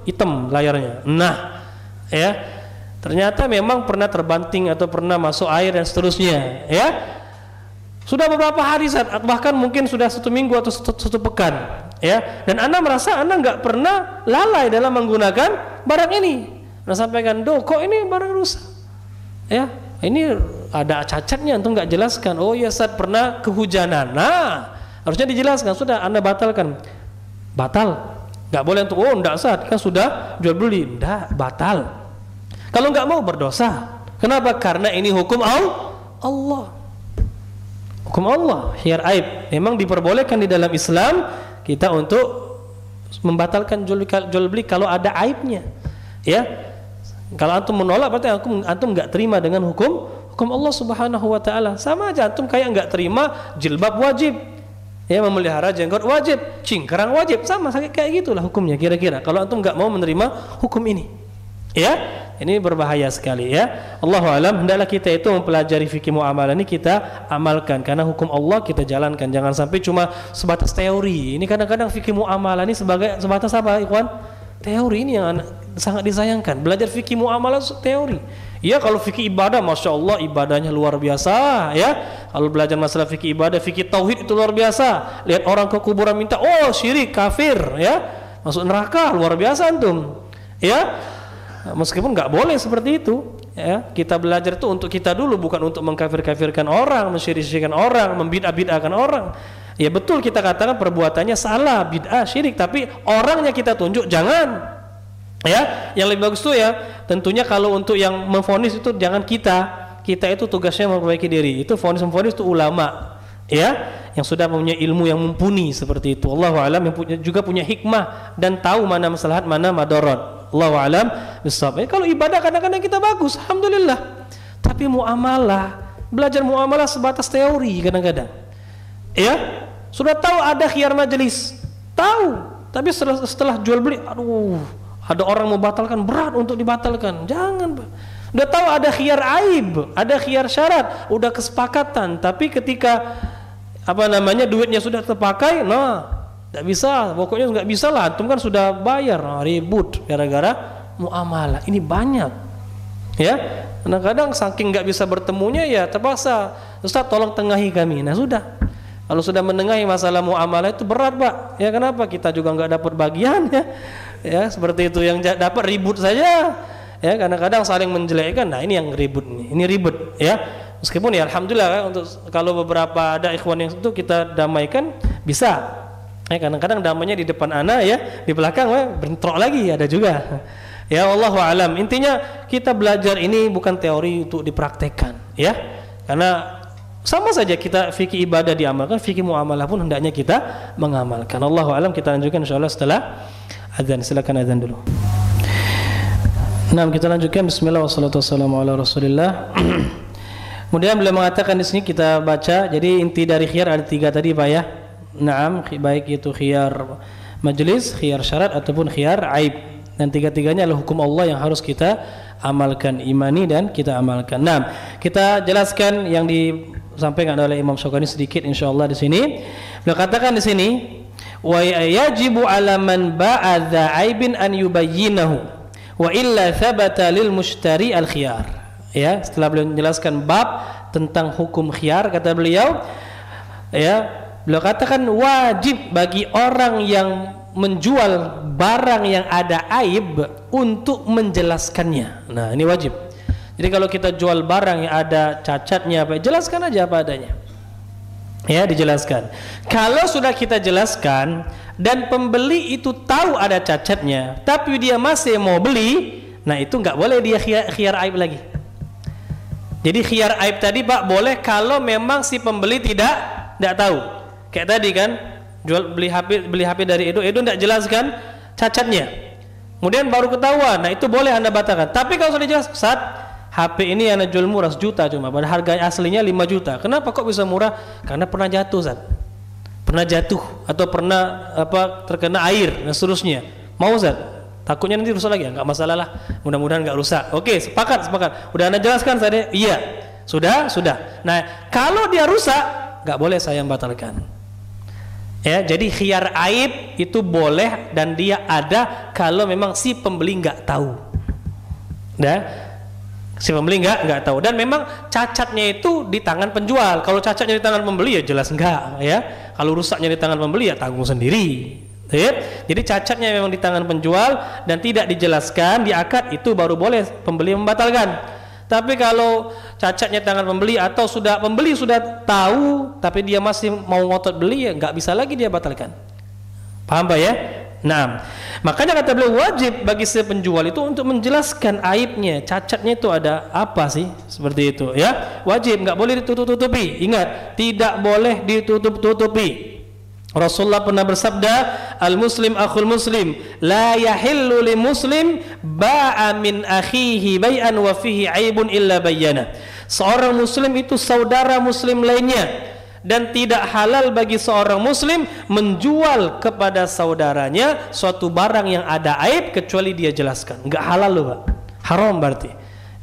hitam layarnya. Nah, ternyata memang pernah terbanting atau pernah masuk air dan seterusnya. Sudah beberapa hari, bahkan mungkin sudah 1 minggu atau 1 pekan. Dan Anda merasa Anda nggak pernah lalai dalam menggunakan barang ini. Anda sampaikan, kok ini barang rusak? Ini ada cacatnya, antum nggak jelaskan. Oh ya Ustaz, pernah kehujanan. Nah, harusnya dijelaskan. Sudah Anda batalkan. Batal. Nggak boleh untuk enggak Ustaz, kan sudah jual beli. Enggak, batal. Kalau nggak mau berdosa. Kenapa? Karena ini hukum Allah. Hukum Allah, khiyar aib. Memang diperbolehkan di dalam Islam kita untuk membatalkan jual beli kalau ada aibnya. Kalau antum menolak berarti antum nggak terima dengan hukum Allah Subhanahu wa taala. Sama aja antum kayak nggak terima jilbab wajib. Memelihara jenggot wajib, cingkrang wajib, sama kayak gitulah hukumnya kira-kira. Kalau antum nggak mau menerima hukum ini. Ini berbahaya sekali Allahu a'lam. Hendaklah kita itu mempelajari fikih muamalah ini, kita amalkan karena hukum Allah kita jalankan. Jangan sampai cuma sebatas teori. Ini kadang-kadang fikih muamalah ini sebatas apa, ikhwan? Teori. Ini yang sangat disayangkan. Belajar fikih muamalah teori. Kalau fikih ibadah, masya Allah ibadahnya luar biasa Kalau belajar masalah fikih ibadah, fikih tauhid itu luar biasa. Lihat orang ke kuburan minta, syirik, kafir masuk neraka, luar biasa antum meskipun nggak boleh seperti itu kita belajar itu untuk kita dulu, bukan untuk mengkafir-kafirkan orang, mensyirikkan orang, membid'ah-bid'ahkan orang. Betul kita katakan perbuatannya salah, bid'ah, syirik, tapi orangnya kita tunjuk jangan. Ya, yang lebih bagus tuh ya tentunya kalau untuk yang memvonis itu jangan kita itu tugasnya memperbaiki diri. Itu vonis itu ulama, ya, yang sudah punya ilmu yang mumpuni seperti itu. Allahu a'lam, yang juga punya hikmah dan tahu mana maslahat mana madarat. Allahu a'lam bissawab. Kalau ibadah kadang-kadang kita bagus, alhamdulillah. Tapi belajar muamalah sebatas teori kadang-kadang. Ya, sudah tahu ada khiyar majelis, tahu, tapi setelah jual beli, aduh, ada orang mau batalkan, berat untuk dibatalkan. Jangan, Pak. Udah tahu ada khiyar aib, ada khiyar syarat, udah kesepakatan, tapi ketika duitnya sudah terpakai, nggak bisa, pokoknya nggak bisa lah. Antum kan sudah bayar, ribut gara-gara muamalah. Ini banyak, ya. Kadang-kadang saking nggak bisa bertemunya ya terpaksa, Ustaz tolong tengahi kami. Nah sudah, kalau sudah menengahi masalah muamalah itu berat, Pak. Ya kenapa? Kita juga nggak dapat bagian, ya seperti itu, yang dapat ribut saja. Ya kadang-kadang saling menjelekkan. Nah ini yang ribut nih, ini ribut, ya. Meskipun ya alhamdulillah untuk kalau beberapa ada ikhwan yang itu kita damaikan bisa. Ya kadang-kadang damainya di depan anak, ya, di belakang bentrok lagi ada juga. Ya Allahu a'lam. Intinya kita belajar ini bukan teori untuk dipraktekkan, ya. Karena sama saja kita fikih ibadah diamalkan, fikih muamalah pun hendaknya kita mengamalkan. Allahu a'lam. Kita lanjutkan insyaallah setelah azan. Silakan azan dulu. Nah, kita lanjutkan. Bismillah wassalatu wassalamu ala Rasulillah. Kemudian beliau mengatakan di sini kita baca. Jadi inti dari khiyar ada 3 tadi, Pak, ya. Naam, baik itu khiyar majelis, khiyar syarat ataupun khiyar aib. Dan 3-tiganya adalah hukum Allah yang harus kita amalkan, imani dan kita amalkan. Nah, kita jelaskan yang disampaikan oleh Imam Syaukani sedikit insyaallah di sini. Beliau katakan di sini, wa yajibu 'ala man ba'adza aibin an yubayyinahu wa illa thabata lil mushtari al khiyar. Ya, setelah beliau menjelaskan bab tentang hukum khiyar, kata beliau, ya, beliau katakan wajib bagi orang yang menjual barang yang ada aib untuk menjelaskannya. Nah, ini wajib. Jadi kalau kita jual barang yang ada cacatnya, jelaskan aja apa adanya. Ya, dijelaskan. Kalau sudah kita jelaskan dan pembeli itu tahu ada cacatnya, tapi dia masih mau beli, nah itu nggak boleh dia khiyar aib lagi. Jadi khiyar aib tadi, Pak, boleh kalau memang si pembeli tidak tahu. Kayak tadi kan, beli HP dari Edo tidak jelaskan cacatnya, kemudian baru ketahuan, nah itu boleh Anda batalkan. Tapi kalau sudah jelas, Ustaz, HP ini Anda jual murah 1 juta cuma, pada harga aslinya 5 juta. Kenapa kok bisa murah? Karena pernah jatuh, Ustaz. Pernah jatuh atau pernah terkena air dan seterusnya. Mau, Ustaz? Takutnya nanti rusak lagi, enggak masalah lah. Mudah-mudahan enggak rusak. Oke, sepakat. Udah Anda jelaskan tadi? Iya. Sudah. Nah, kalau dia rusak, enggak boleh saya batalkan. Ya, jadi khiyar aib itu boleh dan dia ada kalau memang si pembeli nggak tahu. Nah, si pembeli nggak tahu dan memang cacatnya itu di tangan penjual. Kalau cacatnya di tangan pembeli ya jelas enggak, ya. Kalau rusaknya di tangan pembeli ya tanggung sendiri. Ya. Jadi cacatnya memang di tangan penjual dan tidak dijelaskan di akad, itu baru boleh pembeli membatalkan. Tapi kalau cacatnya tangan pembeli atau pembeli sudah tahu tapi dia masih mau ngotot beli, ya nggak bisa lagi dia batalkan. Paham, Pak, ya? Nah, makanya kata beliau wajib bagi si penjual itu untuk menjelaskan aibnya, cacatnya itu ada apa sih, seperti itu, ya. Wajib, nggak boleh ditutup-tutupi. Ingat, tidak boleh ditutup-tutupi. Rasulullah pernah bersabda, al-muslim akhul muslim, la yahillu li muslim ba'a min akhihi bai'an wa fihi aibun illa bayyana. Seorang muslim itu saudara muslim lainnya, dan tidak halal bagi seorang muslim menjual kepada saudaranya suatu barang yang ada aib kecuali dia jelaskan. Enggak halal loh, Pak. Haram berarti.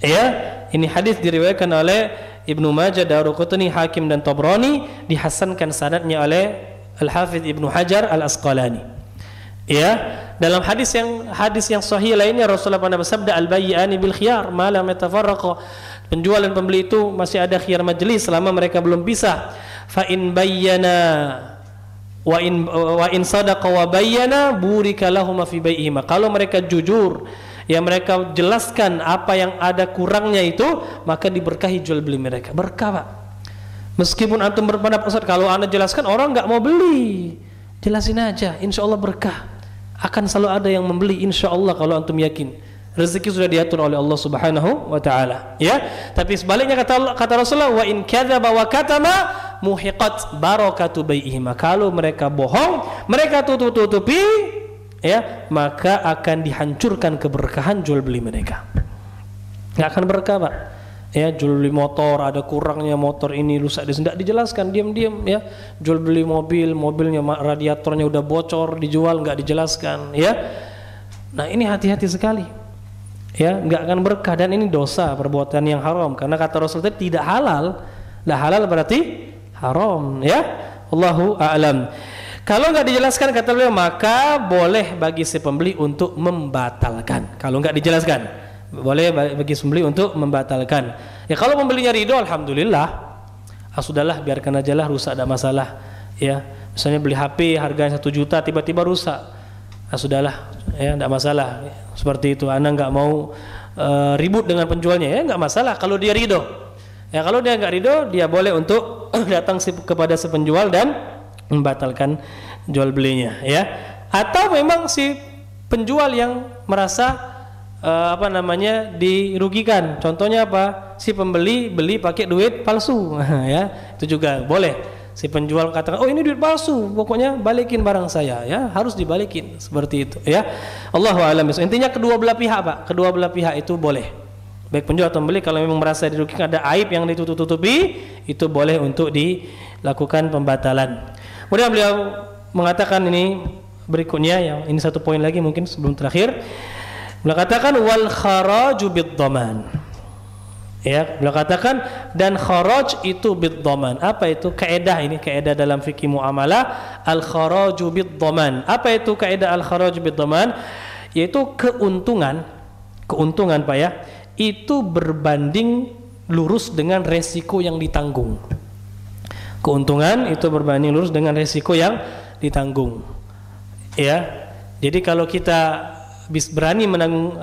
Ya, ini hadis diriwayatkan oleh Ibnu Majah, Daruqutni, Hakim dan Tabrani, dihasankan sanadnya oleh Al-Hafidz Ibnu Hajar Al-Asqalani. Ya, dalam hadis yang sahih lainnya Rasulullah pernah bersabda, al-bayyani bil khiyar ma lam yatafarraqa. Penjual dan pembeli itu masih ada khiyar majelis selama mereka belum pisah. Fa in bayyana wa in sadaqa wa bayyana burika lahum fi bai'ihima. Kalau mereka jujur, ya mereka jelaskan apa yang ada kurangnya itu, maka diberkahi jual beli mereka. Berkah, Pak. Meskipun antum berpendapat, Ustaz, kalau Anda jelaskan orang nggak mau beli, jelasin aja, insya Allah berkah. akan selalu ada yang membeli insyaallah kalau antum yakin. Rezeki sudah diatur oleh Allah Subhanahu wa taala, ya. Tapi sebaliknya kata Rasulullah, wa in kadzaba wa katama muhiqat barakatu bai'ihima. Kalau mereka bohong, mereka tutup-tutupi, ya, maka akan dihancurkan keberkahan jual beli mereka. Enggak akan berkah, Pak. Ya, jual beli motor, ada kurangnya motor ini rusak, tidak dijelaskan, diam-diam, ya. Jual beli mobil, mobilnya radiatornya udah bocor, dijual enggak dijelaskan, ya. Nah, ini hati-hati sekali. Ya, enggak akan berkah, dan ini dosa, perbuatan yang haram, karena kata Rasul tadi tidak halal. Lah halal berarti haram, ya. Allahu a'lam. Kalau enggak dijelaskan kata beliau, maka boleh bagi si pembeli untuk membatalkan. Kalau enggak dijelaskan, boleh bagi si pembeli untuk membatalkan. Ya, kalau pembelinya ridho, alhamdulillah. Sudahlah, biarkan aja lah, rusak, ada masalah. Ya, misalnya beli HP harganya 1 juta tiba-tiba rusak. Sudahlah, ya, tidak masalah. Seperti itu, Anda nggak mau ribut dengan penjualnya, ya nggak masalah kalau dia ridho. Ya, kalau dia nggak ridho, dia boleh untuk datang kepada si penjual dan membatalkan jual belinya, ya. Atau memang si penjual yang merasa dirugikan. Contohnya apa? Si pembeli beli pakai duit palsu, ya, itu juga boleh. Si penjual katakan, oh ini duit palsu, pokoknya balikin barang saya, ya, harus dibalikin, seperti itu, ya. Allahu a'lam. Intinya kedua belah pihak, Pak, kedua belah pihak itu boleh, baik penjual atau pembeli. Kalau memang merasa dirugikan, ada aib yang ditutup-tutupi, itu boleh untuk dilakukan pembatalan. Kemudian beliau mengatakan ini berikutnya, yang ini satu poin lagi mungkin sebelum terakhir. Beliau katakan wal kharaju bid-dhaman. Ya, beliau katakan dan kharaj itu bid-dhaman. Apa itu kaidah ini? Kaidah dalam fikih muamalah, al kharaju bid-dhaman. Apa itu kaidah al kharaju bid-dhaman? Yaitu keuntungan Pak, ya, itu berbanding lurus dengan resiko yang ditanggung. Keuntungan itu berbanding lurus dengan resiko yang ditanggung. Ya. Jadi kalau kita berani menanggung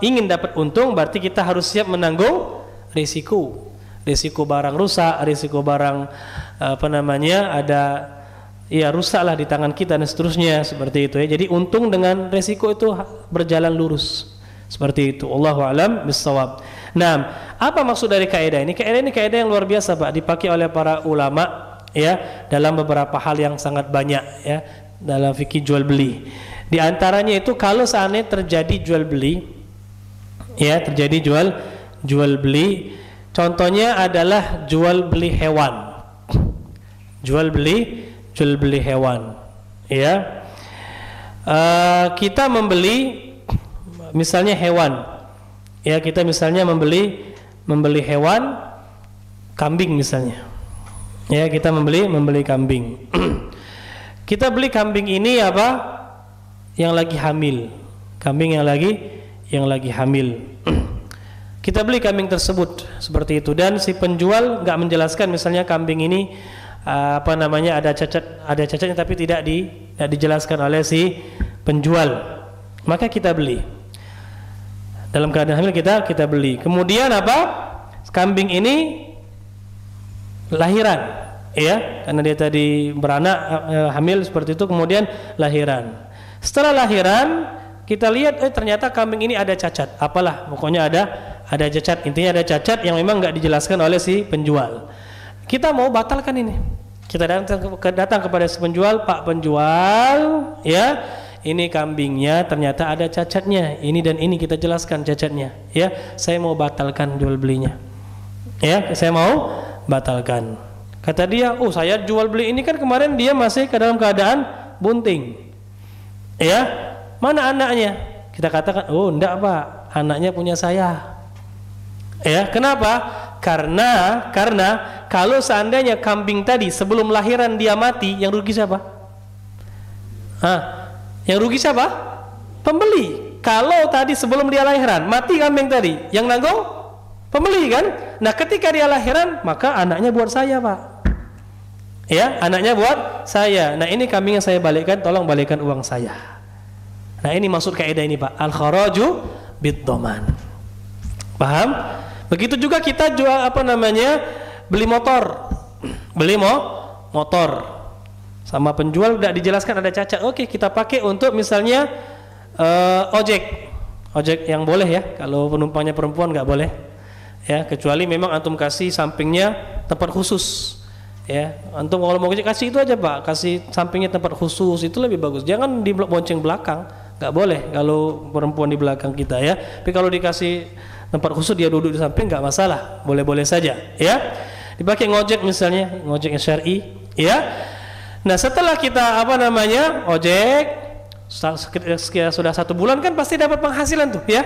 ingin dapat untung, berarti kita harus siap menanggung risiko barang rusak, risiko barang ada rusaklah di tangan kita dan seterusnya, seperti itu, ya. Jadi untung dengan risiko itu berjalan lurus, seperti itu. Allahu a'lam bissawab. Nah, apa maksud dari kaidah ini? Kaidah ini kaidah yang luar biasa, Pak, dipakai oleh para ulama, ya, dalam beberapa hal yang sangat banyak, ya, dalam fikih jual beli. Di antaranya itu kalau seandainya terjadi jual beli, ya, terjadi jual beli, contohnya adalah jual beli hewan, jual beli hewan, ya. Kita membeli misalnya hewan, ya, kita misalnya membeli hewan kambing misalnya, ya, kita membeli kambing. Kita beli kambing ini yang lagi hamil, kambing yang lagi hamil. Kita beli kambing tersebut seperti itu, dan si penjual nggak menjelaskan misalnya kambing ini ada cacatnya, tapi tidak dijelaskan oleh si penjual. Maka kita beli. Dalam keadaan hamil kita beli. Kemudian kambing ini lahiran, ya, karena dia tadi beranak, hamil seperti itu, kemudian lahiran. Setelah lahiran kita lihat ternyata kambing ini ada cacat, apalah, pokoknya ada cacat, intinya ada cacat yang memang nggak dijelaskan oleh si penjual. Kita mau batalkan ini, kita datang kepada si penjual, Pak penjual, ya, ini kambingnya ternyata ada cacatnya, ini dan ini kita jelaskan cacatnya, ya, saya mau batalkan jual belinya, ya, saya mau batalkan. Kata dia, oh saya jual beli ini kan kemarin dia masih dalam keadaan bunting, ya, mana anaknya? Kita katakan, oh enggak, Pak, anaknya punya saya. Ya, kenapa? Karena kalau seandainya kambing tadi sebelum lahiran dia mati, yang rugi siapa? Yang rugi siapa? Pembeli. Kalau tadi sebelum dia lahiran mati kambing tadi, yang nanggung pembeli kan? Nah, ketika dia lahiran, maka anaknya buat saya, Pak. Ya, anaknya buat saya. Nah, ini kambing yang saya balikkan, tolong balikkan uang saya. Nah, ini maksud kaidah ini, Pak. Al-kharaju bid-dhaman. Paham? Begitu juga kita jual beli motor. Motor. Sama penjual tidak dijelaskan ada cacat. Oke, kita pakai untuk misalnya ojek yang boleh ya. Kalau penumpangnya perempuan nggak boleh ya, kecuali memang antum kasih sampingnya tempat khusus ya. Antum kalau mau ojek kasih itu aja Pak, kasih sampingnya tempat khusus, itu lebih bagus. Jangan di bonceng belakang, nggak boleh kalau perempuan di belakang kita ya. Tapi kalau dikasih tempat khusus dia duduk di samping nggak masalah, boleh-boleh saja ya. Dipakai ngojek misalnya, ngojek syar'i ya. Nah setelah kita ojek sudah 1 bulan kan pasti dapat penghasilan tuh ya.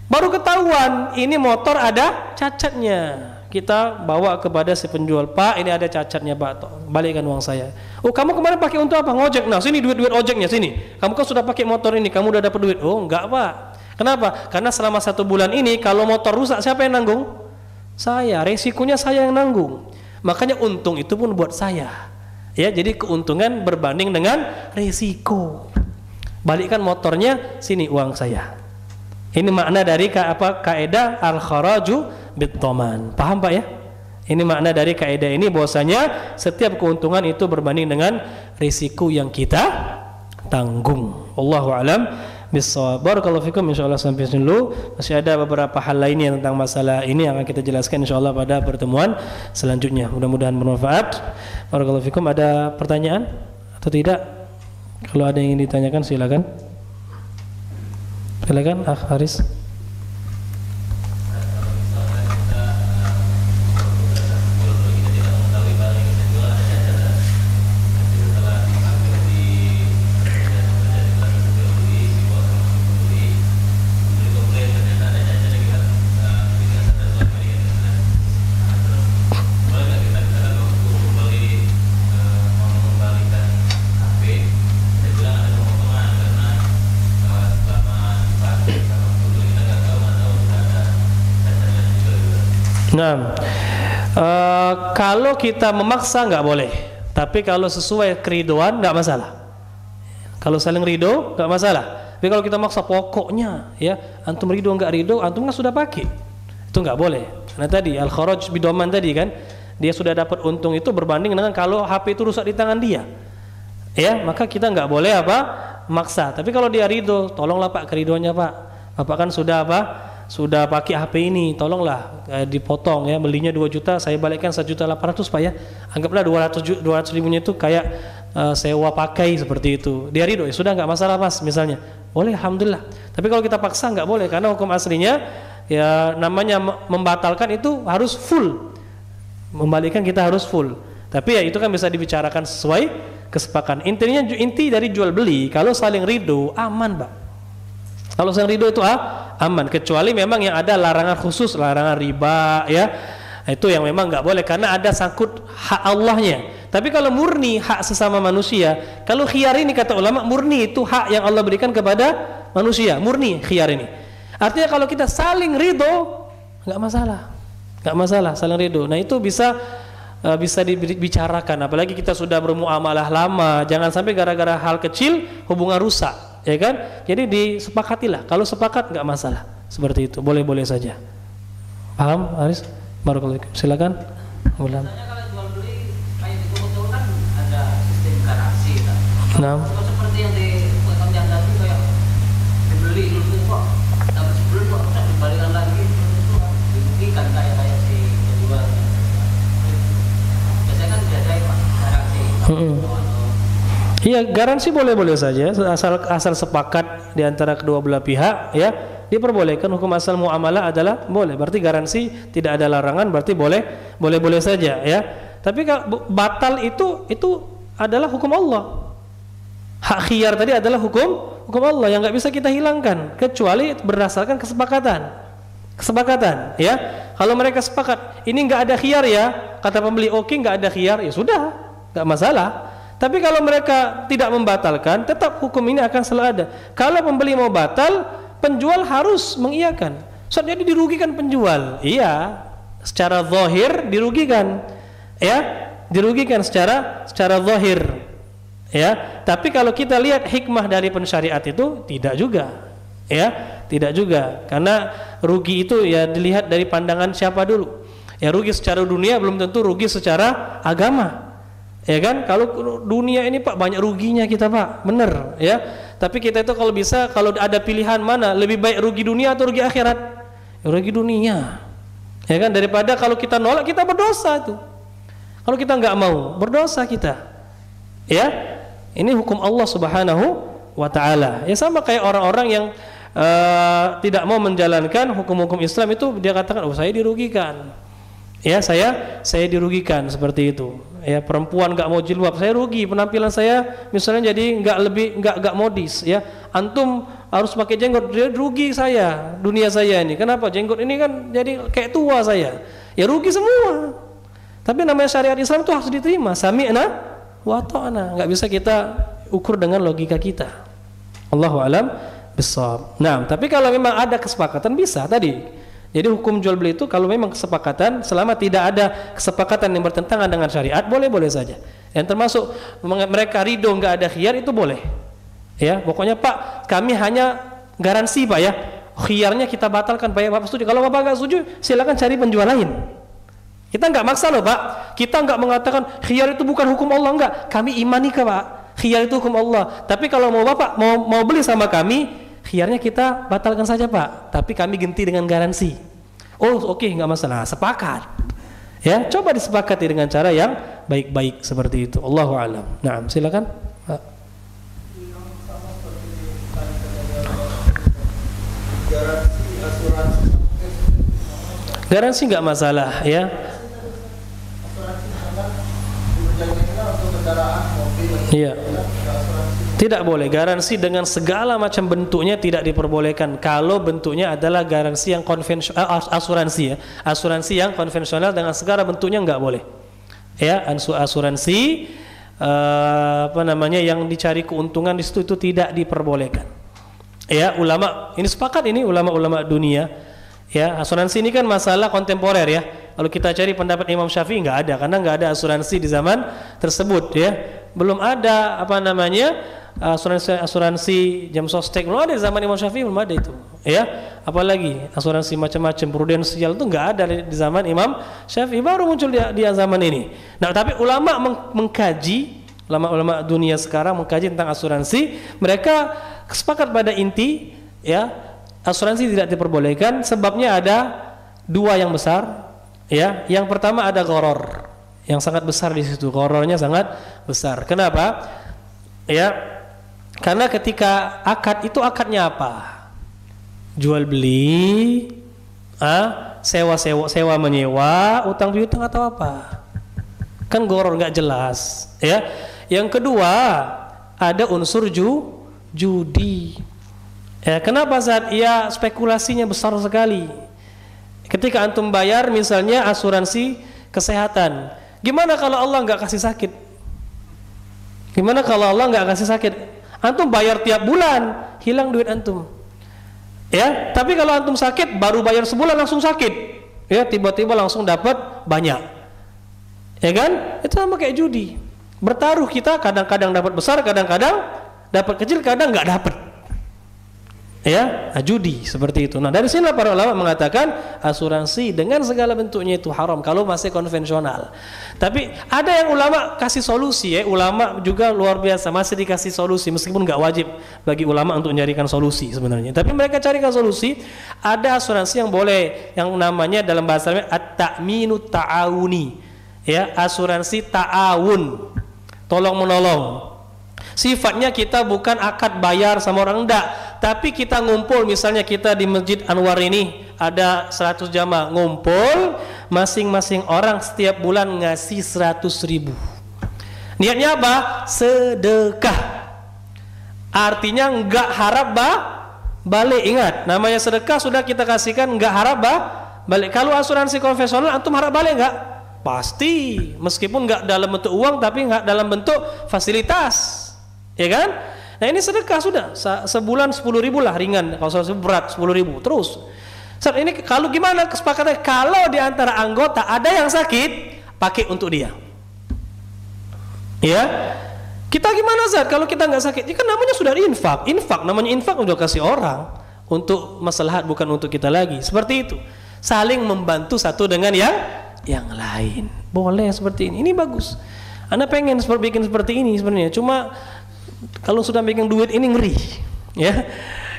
Baru ketahuan ini motor ada cacatnya, kita bawa kepada si penjual, Pak ini ada cacatnya Pak, balikkan uang saya. Oh kamu kemarin pakai untuk apa? Ngojek. Nah sini duit ojeknya sini, kamu kan sudah pakai motor ini, kamu udah dapat duit. Oh enggak Pak. Kenapa? Karena selama 1 bulan ini kalau motor rusak siapa yang nanggung? Saya, resikonya saya yang nanggung. Makanya untung itu pun buat saya. Ya, jadi keuntungan berbanding dengan resiko. Balikkan motornya, sini uang saya. Ini makna dari kaidah al-kharaju bid-dhaman. Paham Pak ya? Ini makna dari kaidah ini, bahwasanya setiap keuntungan itu berbanding dengan resiko yang kita tanggung. Wallahu a'lam bissawab. Barakallahu fikum. Insyaallah sampai sini dulu. Masih ada beberapa hal lainnya tentang masalah ini yang akan kita jelaskan insyaallah pada pertemuan selanjutnya. Mudah-mudahan bermanfaat. Barakallahu fikum. Ada pertanyaan atau tidak? Kalau ada yang ingin ditanyakan silakan. Silakan Akh Haris. Nah, kalau kita memaksa nggak boleh, tapi kalau sesuai keridoan nggak masalah. Kalau saling ridho nggak masalah. Tapi kalau kita maksa pokoknya, ya antum ridho nggak ridho, antum kan sudah pakai, itu nggak boleh. Karena tadi al-kharaj bidoman tadi kan, dia sudah dapat untung itu berbanding dengan kalau HP itu rusak di tangan dia, ya maka kita nggak boleh maksa. Tapi kalau dia ridho, tolonglah Pak keridonya Pak. Bapak kan sudah sudah pakai HP ini, tolonglah dipotong ya, belinya 2 juta, saya balikkan 1.800.000 Pak ya. Anggaplah 200 ribunya itu kayak sewa pakai seperti itu. Dia ridho, ya sudah nggak masalah Mas misalnya. Boleh alhamdulillah. Tapi kalau kita paksa nggak boleh, karena hukum aslinya ya namanya membatalkan itu harus full. Membalikkan kita harus full. Tapi ya itu kan bisa dibicarakan sesuai kesepakatan. Inti dari jual beli kalau saling ridho aman Pak. Kalau saling ridho itu aman, kecuali memang yang ada larangan khusus, larangan riba ya, itu yang memang nggak boleh karena ada sangkut hak Allahnya. Tapi kalau murni hak sesama manusia, kalau khiyar ini kata ulama murni itu hak yang Allah berikan kepada manusia, murni khiyar ini. Artinya kalau kita saling ridho nggak masalah saling ridho. Nah itu bisa dibicarakan, apalagi kita sudah bermuamalah lama, jangan sampai gara-gara hal kecil hubungan rusak. Ya kan? Jadi disepakatilah. Kalau sepakat nggak masalah. Seperti itu. Boleh-boleh saja. Paham, Haris? Barakallahu fikum. Silakan. Ulang. Kalau jual beli kayak di toko kan ada sistem garansi kan. Nah. Seperti yang di Kota tadi kayak dibeli dulu kok dapat sebulan kok bisa dibalikan lagi itu dirugikan kayak si penjual. Biasanya kan tidak ada garansi. Iya, garansi boleh-boleh saja asal sepakat di antara kedua belah pihak ya, diperbolehkan. Hukum asal muamalah adalah boleh. Berarti garansi tidak ada larangan, berarti boleh saja ya. Tapi kalau batal itu adalah hukum Allah. Hak khiyar tadi adalah hukum Allah yang nggak bisa kita hilangkan kecuali berdasarkan kesepakatan ya. Kalau mereka sepakat ini nggak ada khiyar ya, kata pembeli oke nggak ada khiyar, ya sudah nggak masalah. Tapi kalau mereka tidak membatalkan, tetap hukum ini akan selalu ada. Kalau pembeli mau batal, penjual harus mengiyakan. Jadi dirugikan penjual. Iya, secara zahir dirugikan. Ya, dirugikan secara zahir. Ya, tapi kalau kita lihat hikmah dari pensyariat itu tidak juga. Ya, tidak juga. Karena rugi itu ya dilihat dari pandangan siapa dulu. Ya rugi secara dunia belum tentu rugi secara agama. Ya kan? Kalau dunia ini Pak banyak ruginya kita Pak, bener ya. Tapi kita itu kalau bisa, kalau ada pilihan mana lebih baik rugi dunia atau rugi akhirat? Ya, rugi dunia. Ya kan, daripada kalau kita nolak kita berdosa tuh. Kalau kita nggak mau berdosa kita. Ya, ini hukum Allah Subhanahu wa Ta'ala. Ya sama kayak orang-orang yang tidak mau menjalankan hukum-hukum Islam itu, dia katakan, oh saya dirugikan. Ya saya dirugikan seperti itu. Ya perempuan nggak mau jilbab, saya rugi penampilan saya misalnya jadi nggak modis. Ya antum harus pakai jenggot, dia rugi saya, dunia saya ini. Kenapa? Jenggot ini kan jadi kayak tua saya. Ya rugi semua. Tapi namanya syariat Islam itu harus diterima. Sami'na wa ta'na. Nggak bisa kita ukur dengan logika kita. Allahu a'lam bissawab. Nah, tapi kalau memang ada kesepakatan bisa tadi. Jadi hukum jual beli itu kalau memang kesepakatan, selama tidak ada kesepakatan yang bertentangan dengan syariat, boleh-boleh saja. Yang termasuk mereka ridho nggak ada khiyar itu boleh. Ya, pokoknya Pak, kami hanya garansi Pak ya. Khiyarnya kita batalkan Pak ya, Bapak setuju. Kalau Bapak nggak setuju, silakan cari penjual lain. Kita nggak maksa loh Pak. Kita nggak mengatakan khiyar itu bukan hukum Allah, enggak. Kami imani Pak. Khiyar itu hukum Allah. Tapi kalau mau Bapak mau beli sama kami, khiyarnya kita batalkan saja Pak, tapi kami ganti dengan garansi. Oh oke, nggak masalah, sepakat. Ya, coba disepakati dengan cara yang baik-baik seperti itu. Allahu a'lam. Nah, silakan. Garansi nggak masalah ya. Iya. Tidak boleh, garansi dengan segala macam bentuknya tidak diperbolehkan kalau bentuknya adalah garansi yang konvensional, asuransi ya. Asuransi yang konvensional dengan segala bentuknya enggak boleh. Ya, asuransi yang dicari keuntungan di situ itu tidak diperbolehkan. Ya, ulama ini sepakat, ini ulama-ulama dunia. Ya, asuransi ini kan masalah kontemporer ya. Kalau kita cari pendapat Imam Syafi'i enggak ada, karena enggak ada asuransi di zaman tersebut ya. Belum ada asuransi jam sostek, belum ada di zaman Imam Syafi'i, belum ada itu ya. Apalagi asuransi macam-macam prudensial itu nggak ada di zaman Imam Syafi'i, baru muncul di zaman ini. Nah tapi ulama mengkaji, ulama dunia sekarang mengkaji tentang asuransi, mereka sepakat pada inti ya, asuransi tidak diperbolehkan. Sebabnya ada dua yang besar ya. Yang pertama ada gharar yang sangat besar di situ, ghararnya sangat besar. Kenapa? Ya, karena ketika akad itu, akadnya apa? Jual beli, sewa menyewa, utang piutang atau apa? Kan gharar nggak jelas, ya. Yang kedua ada unsur judi. Ya, kenapa saat ia spekulasinya besar sekali? Ketika antum bayar misalnya asuransi kesehatan, gimana kalau Allah nggak kasih sakit? Gimana kalau Allah nggak kasih sakit? Antum bayar tiap bulan, hilang duit antum. Ya, tapi kalau antum sakit baru bayar sebulan langsung sakit. Ya, tiba-tiba langsung dapat banyak. Ya kan? Itu sama kayak judi. Bertaruh kita kadang-kadang dapat besar, kadang-kadang dapat kecil, kadang nggak dapat. Ya, judi seperti itu. Nah, dari sini para ulama mengatakan asuransi dengan segala bentuknya itu haram kalau masih konvensional. Tapi ada yang ulama kasih solusi ya, ulama juga luar biasa masih dikasih solusi meskipun nggak wajib bagi ulama untuk mencarikan solusi sebenarnya. Tapi mereka carikan solusi. Ada asuransi yang boleh, yang namanya dalam bahasa Arab at-ta'minu ta'awuni. Ya, asuransi ta'awun. Tolong menolong. Sifatnya kita bukan akad bayar sama orang, enggak, tapi kita ngumpul. Misalnya kita di Masjid Anwar ini ada 100 jamaah ngumpul, masing-masing orang setiap bulan ngasih 100.000. Niatnya apa? Sedekah. Artinya enggak harap balik. Ingat, namanya sedekah sudah kita kasihkan, enggak harap balik. Kalau asuransi konvensional antum harap balik enggak? Pasti, meskipun enggak dalam bentuk uang tapi enggak dalam bentuk fasilitas. Ya kan? Nah ini sedekah sudah sebulan 10.000 lah, ringan. Kalau berat 10.000 terus. Saat ini kalau gimana kesepakatan? Kalau di antara anggota ada yang sakit, pakai untuk dia. Ya, kita gimana Zat? Kalau kita nggak sakit, ini kan namanya sudah infak. Namanya infak udah kasih orang untuk maslahat, bukan untuk kita lagi. Seperti itu. Saling membantu satu dengan yang lain. Boleh seperti ini. Ini bagus. Ana pengen bikin seperti ini sebenarnya, cuma kalau sudah bikin duit ini ngeri, ya.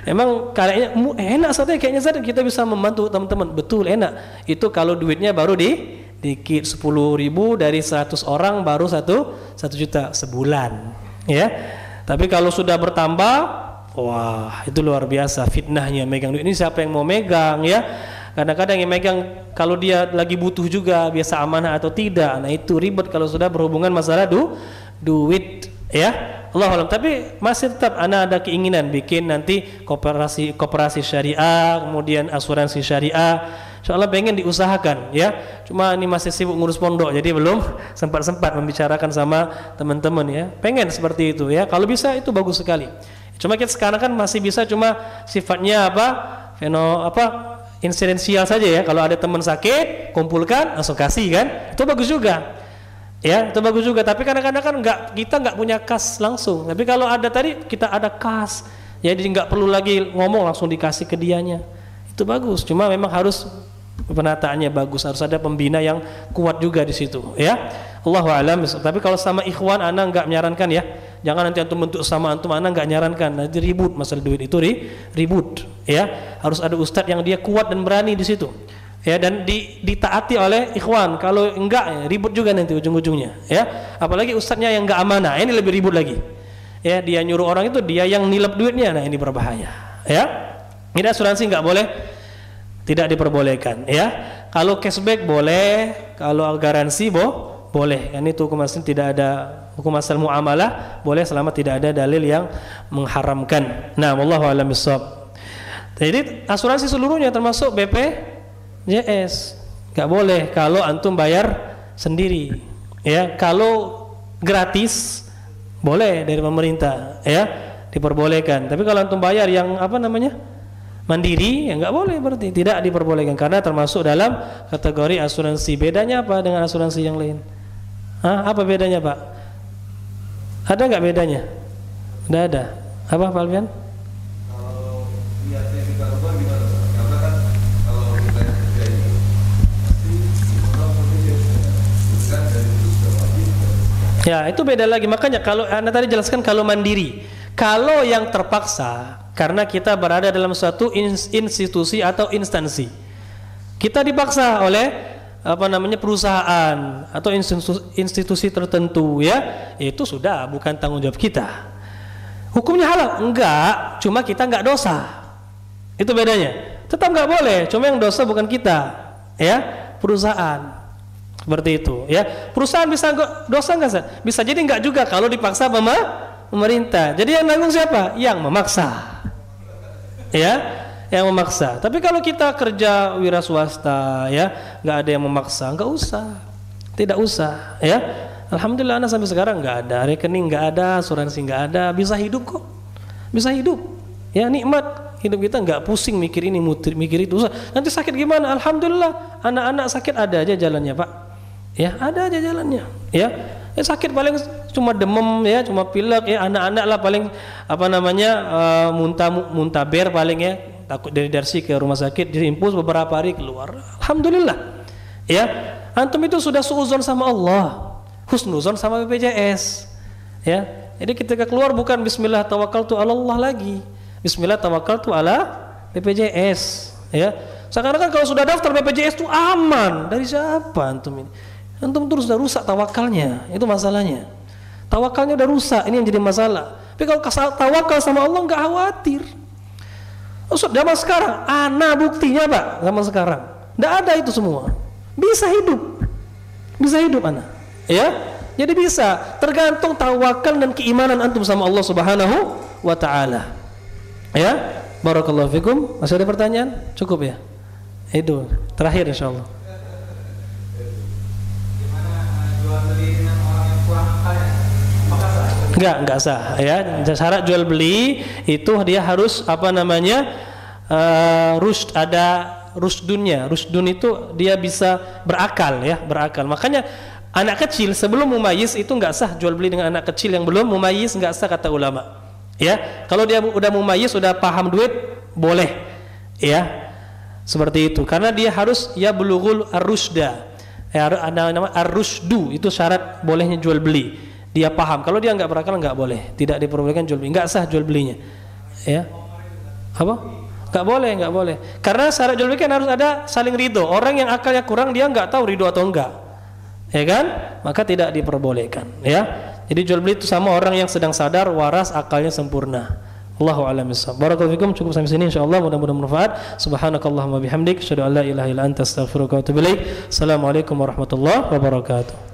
Emang kayaknya enak saja, kayaknya saja kita bisa membantu teman-teman. Betul enak. Itu kalau duitnya baru dikit 10.000 dari 100 orang baru 1 juta sebulan, ya. Tapi kalau sudah bertambah, wah itu luar biasa fitnahnya megang duit ini. Siapa yang mau megang, ya? Kadang-kadang yang megang kalau dia lagi butuh juga, biasa amanah atau tidak. Nah itu ribet kalau sudah berhubungan masalah duit, ya. Allah alam. Tapi masih tetap ana ada keinginan bikin nanti koperasi syariah, kemudian asuransi syariah. Insyaallah pengen diusahakan, ya. Cuma ini masih sibuk ngurus pondok, jadi belum sempat membicarakan sama teman-teman, ya. Pengen seperti itu, ya. Kalau bisa itu bagus sekali. Cuma kita sekarang kan masih bisa cuma sifatnya insidensial saja, ya. Kalau ada teman sakit, kumpulkan, langsung kasih kan. Itu bagus juga. Ya, itu bagus juga. Tapi kadang-kadang kan kita nggak punya kas langsung. Tapi kalau ada tadi kita ada kas, ya, jadi nggak perlu lagi ngomong, langsung dikasih ke dianya. Itu bagus. Cuma memang harus penataannya bagus, harus ada pembina yang kuat juga di situ, ya. Allahu a'lam. Tapi kalau sama ikhwan ana nggak menyarankan, ya. Jangan nanti antum bentuk sama antum, ana nggak nyarankan. Nanti ribut masalah duit itu ribut, ya. Harus ada ustadz yang dia kuat dan berani di situ. Ya, dan ditaati oleh ikhwan. Kalau enggak, ya, ribut juga nanti ujung-ujungnya, ya. Apalagi ustadznya yang enggak amanah, ini lebih ribut lagi, ya. Dia nyuruh orang itu, dia yang nilep duitnya, nah ini berbahaya, ya. Ini asuransi enggak boleh, tidak diperbolehkan, ya. Kalau cashback boleh, kalau garansi boleh. Ini itu hukum asal, tidak ada hukum asal muamalah boleh selama tidak ada dalil yang mengharamkan. Nah, wallahu a'lam bishawab. Jadi asuransi seluruhnya termasuk BPJS nggak boleh kalau antum bayar sendiri, ya. Kalau gratis boleh dari pemerintah, ya, diperbolehkan. Tapi kalau antum bayar yang mandiri, ya nggak boleh, berarti tidak diperbolehkan karena termasuk dalam kategori asuransi. Bedanya apa dengan asuransi yang lain? Apa bedanya, Pak? Ada nggak bedanya? Nggak ada. Apa, Pak Alfian? Ya, itu beda lagi. Makanya kalau Anda tadi jelaskan kalau mandiri, kalau yang terpaksa karena kita berada dalam suatu institusi atau instansi, kita dipaksa oleh perusahaan atau institusi tertentu, ya, itu sudah bukan tanggung jawab kita. Hukumnya halal? Enggak, cuma kita enggak dosa. Itu bedanya. Tetap enggak boleh, cuma yang dosa bukan kita, ya, perusahaan. Seperti itu, ya. Perusahaan bisa dosa enggak, Sir? Bisa jadi enggak juga kalau dipaksa pemerintah. Jadi yang nanggung siapa? Yang memaksa, ya, yang memaksa. Tapi kalau kita kerja wira swasta, ya, enggak ada yang memaksa, enggak usah, tidak usah, ya. Alhamdulillah, anak sampai sekarang enggak ada rekening, enggak ada asuransi, enggak ada, bisa hidup kok, bisa hidup, ya, nikmat hidup kita, enggak pusing mikir ini, mikir itu. Nanti sakit gimana? Alhamdulillah, anak-anak sakit ada aja jalannya, Pak. Ya, ada aja jalannya, ya. Sakit paling cuma demam, ya, cuma pilek, ya. Anak-anak lah paling muntaber paling, ya, takut dari darsi ke rumah sakit, diimpus beberapa hari keluar. Alhamdulillah, ya. Antum itu sudah suuzon sama Allah, husnuzon sama BPJS, ya. Jadi ketika keluar bukan bismillah tawakkaltu ala Allah lagi, bismillah tawakkaltu ala BPJS, ya. Sekarang kan kalau sudah daftar BPJS itu aman. Dari siapa antum ini? Antum terus sudah rusak tawakalnya, itu masalahnya. Tawakalnya udah rusak, ini yang jadi masalah. Tapi kalau tawakal sama Allah nggak khawatir. Ustaz, zaman sekarang, buktinya, Pak, zaman sekarang nggak ada itu semua. Bisa hidup anak, ya. Jadi bisa, tergantung tawakal dan keimanan antum sama Allah Subhanahu wa Ta'ala, ya. Barakallahu fikum. Masih ada pertanyaan? Cukup, ya. Itu terakhir insyaallah. Enggak sah, ya. Syarat jual beli itu dia harus rusd, ada rusdunnya. Rusdun itu dia bisa berakal, ya, berakal. Makanya anak kecil sebelum mumayyiz itu enggak sah jual beli dengan anak kecil yang belum mumayyiz, enggak sah kata ulama. Ya, kalau dia udah mumayyiz, sudah paham duit, boleh, ya. Seperti itu. Karena dia harus ya bulughul ar-rusda. Ada nama ar-rusydu, itu syarat bolehnya jual beli. Dia paham. Kalau dia nggak berakal nggak boleh, tidak diperbolehkan jual beli, nggak sah jual belinya. Ya, apa? Nggak boleh. Karena syarat jual beli kan harus ada saling ridho. Orang yang akalnya kurang dia nggak tahu ridho atau enggak, ya kan? Maka tidak diperbolehkan. Ya, jadi jual beli itu sama orang yang sedang sadar, waras, akalnya sempurna. Allahu a'lam bishawab. Barakallahu fikum. Cukup sampai sini insyaallah, mudah-mudahan bermanfaat. Subhanakallahumma bihamdik, asyhadu an la ilaha illa anta, astaghfiruka wa atubu ilaik. Assalamualaikum warahmatullahi wabarakatuh.